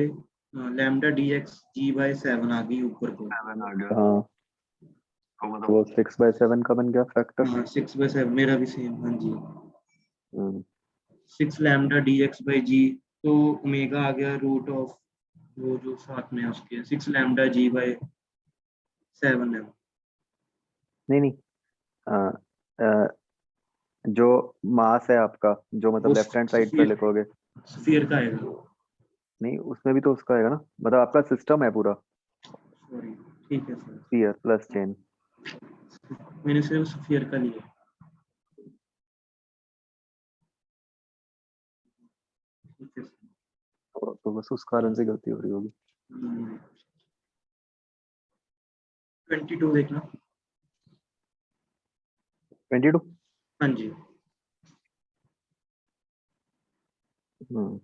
lambda D X G by 7 आ गई ऊपर को। 7 आ गया, हाँ। तो मतलब वो 6/7 का बन गया फैक्टर। हाँ 6/7 मेरा भी सेम, हाँ जी। हम्म, 6 लैम्डा डी एक्स बाई जी, तो ओमेगा आ गया रूट ऑफ वो जो साथ में है उसके 6 लैम्डा जी बाई 7 है। नहीं नहीं, आ, आ, जो मास है आपका, जो वो मतलब लेफ्ट हैंड साइड पे स्फीयर, लिखोगे, स्फीयर का आएगा। नहीं उसमें भी तो उसका आएगा ना, मतलब आपका सिस्टम है पूरा सॉरी, ठीक है सर, स्फीयर प्लस चेन। मैंने सिर्फ स्फीयर का लिया। ठीक है सर। तो बस उस कारण से गलती हो रही होगी। 22 देखना। 22। हाँ जी। हम्म,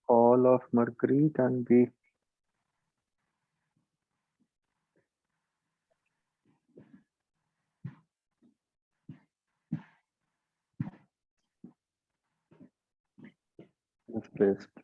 all of mercury can be displaced।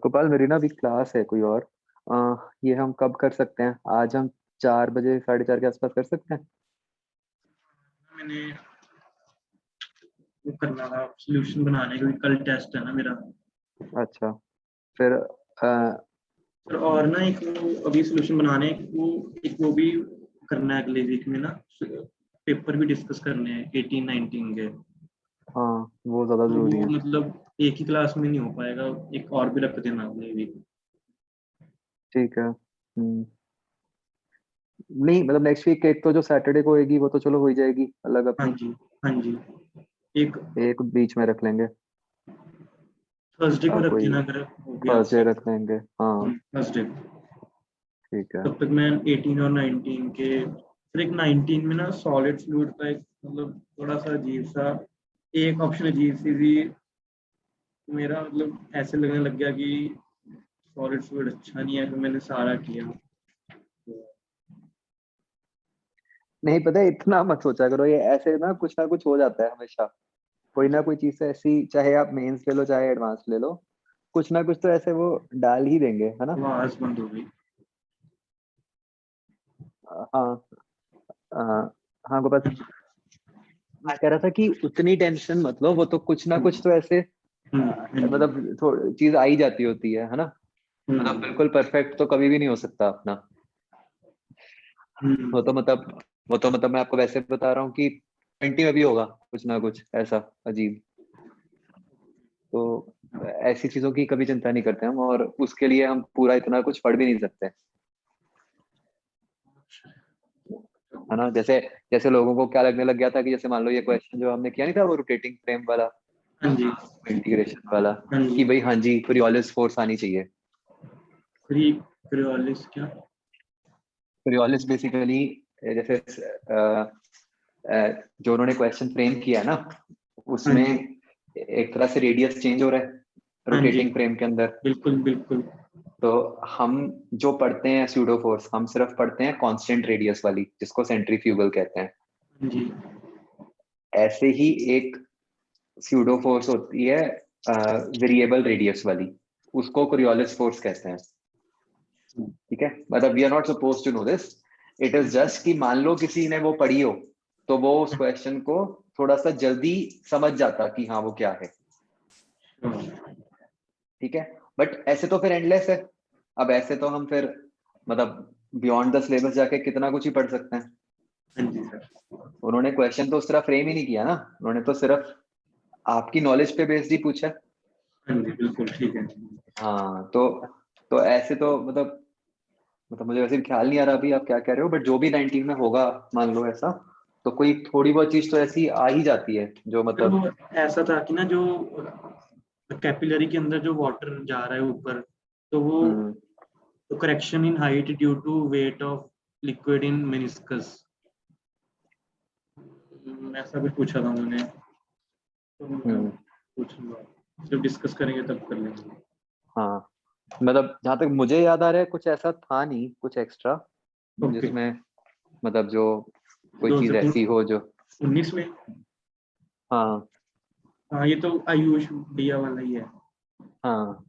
Gopal, मेरी ना अभी क्लास है कोई और। ये हम कब कर सकते हैं? आज हम 4 बजे 4:30 के आसपास कर सकते हैं? मैंने वो करना था सोल्यूशन बनाने, क्योंकि कल टेस्ट है ना मेरा। अच्छा, फिर सर और ना एक वो अभी सोल्यूशन बनाने, वो एक वो भी करना है अगले वीक में ना, पेपर भी डिस्कस करने हैं 18-19 के। हाँ वो ज़्यादा तो ज़रूरी वो है। मतलब एक ही क्लास में नहीं हो पाएगा, एक और भी रख देना अगले वीक। ठीक है। नहीं मतलब नेक्स्ट वीक एक तो जो सैटरडे को होगी वो तो चलो हो ही जाएगी अलग हाँ अपनी। जी, हाँ जी। एक एक बीच में रख लेंगे। थर्सडे को रख कोई देना अगर हो गया थर्सडे आपसे। रख लेंगे, हाँ। थर्सडे। ठीक है। तब तक मैं 18 और 19 के, फिर एक 19 में ना सॉलिड फ्लूइड का एक मतलब थोड़ा सा अजीब सा एक ऑप्शन अजीब सी थी। मेरा मतलब ऐसे लगने लग गया कि सॉलिड फ्लूइड अच्छा नहीं है, फिर मैंने सारा किया। नहीं पता है, इतना मत सोचा करो, ये ऐसे ना कुछ हो जाता है हमेशा, कोई ना कोई चीज से ऐसी, चाहे आप मेंस ले लो चाहे एडवांस ले लो, कुछ ना कुछ तो ऐसे वो डाल ही देंगे, है ना। आवाज बंद हो गई। हाँ हाँ गोपाल, मैं कह रहा था कि उतनी टेंशन मत लो, वो तो कुछ ना कुछ तो ऐसे मतलब थोड़ी चीज आ ही जाती होती है ना। मतलब बिल्कुल परफेक्ट तो कभी भी नहीं हो सकता अपना। वो तो मतलब वो तो मतलब मैं आपको वैसे बता रहा हूँ कि 20 में भी होगा कुछ ना कुछ ऐसा अजीब। तो ऐसी चीजों की कभी चिंता नहीं करते हम, और उसके लिए हम पूरा इतना कुछ पढ़ भी नहीं सकते, है ना। जैसे जैसे लोगों को क्या लगने लग गया था कि जैसे मान लो ये क्वेश्चन जो हमने किया नहीं था वो रोटेटिंग फ्रेम वाला, हाँ जी, इंटीग्रेशन वाला, हाँ जी। कि भाई हाँ जी कोरियोलिस फोर्स आनी चाहिए। क्रियोलिस क्या? कोरियोलिस बेसिकली जैसे जो उन्होंने क्वेश्चन फ्रेम किया ना, हाँ उसमें जी, एक तरह से रेडियस चेंज हो रहा है हाँ जी, रोटेटिंग फ्रेम के अंदर। बिल्कुल बिल्कुल। तो हम जो पढ़ते हैं स्यूडो फोर्स, हम सिर्फ पढ़ते हैं कांस्टेंट रेडियस वाली, जिसको सेंट्रीफ्यूगल कहते हैं। हाँ जी, ऐसे ही एक स्यूडो फोर्स होती है वेरिएबल रेडियस वाली, उसको कोरियोलिस फोर्स कहते हैं। ठीक है, मतलब we are not suppose to know this, it is just कि मान लो किसी ने वो पढ़ी हो, तो वो उस क्वेश्चन को थोड़ा सा जल्दी समझ जाता कि हाँ वो क्या है। ठीक है, बट ऐसे तो फिर एंडलेस है। अब ऐसे तो हम फिर मतलब बियॉन्ड द सिलेबस जाके कितना कुछ ही पढ़ सकते हैं। हाँ जी सर। उन्होंने क्वेश्चन तो उस तरह फ्रेम ही नहीं किया ना, उन्होंने तो सिर्फ आपकी नॉलेज पे बेस्ड ही पूछा। हाँ जी, बिल्कुल ठीक है। हाँ तो ऐसे तो मतलब मुझे वैसे भी ख्याल नहीं आ रहा अभी आप क्या कह रहे हो, बट जो भी 19 में होगा मान लो ऐसा, तो कोई थोड़ी बहुत चीज तो ऐसी आ ही जाती है जो फिर वो मतलब। ऐसा था कि ना, जो कैपिलरी के अंदर जो वाटर जा रहा है ऊपर, तो वो hmm correction in height due to weight of liquid in meniscus, ऐसा भी पूछा था उन्होंने। तो हम्म पूछ लूंगा, जब डिस्कस करेंगे तब कर लेंगे। हाँ, मतलब जहां तक मुझे याद आ रहा है कुछ ऐसा था नहीं कुछ एक्स्ट्रा ओके। जिसमें मतलब जो कोई चीज ऐसी हो जो। 2019 में। हाँ हाँ, ये तो आयुष भैया वाला ही है। हाँ,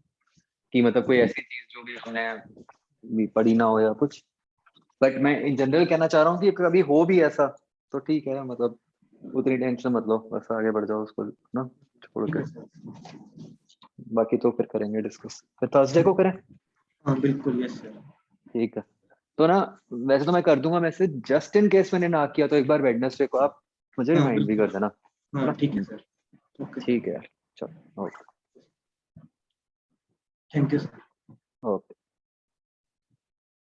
कि मतलब कोई ऐसी चीज जो भी हमने भी पढ़ी ना हो या कुछ। बट मैं इन जनरल कहना चाह रहा हूँ कि कभी हो भी ऐसा तो ठीक है, मतलब उतनी टेंशन मत लो, बस आगे बढ़ जाओ उसको ना छोड़ ठीक के। है सर। बाकी तो फिर करेंगे डिस्कस, फिर थर्सडे को करें। हाँ बिल्कुल, यस सर। ठीक है, तो ना वैसे तो मैं कर दूंगा मैसेज, जस्ट इन केस मैंने ना किया तो एक बार वेडनेसडे को आप मुझे हाँ रिमाइंड भी बिल्कुल। कर देना, है हाँ ना। ठीक है सर। Okay sir. ठीक है यार, चलो, okay thank you sir. Okay.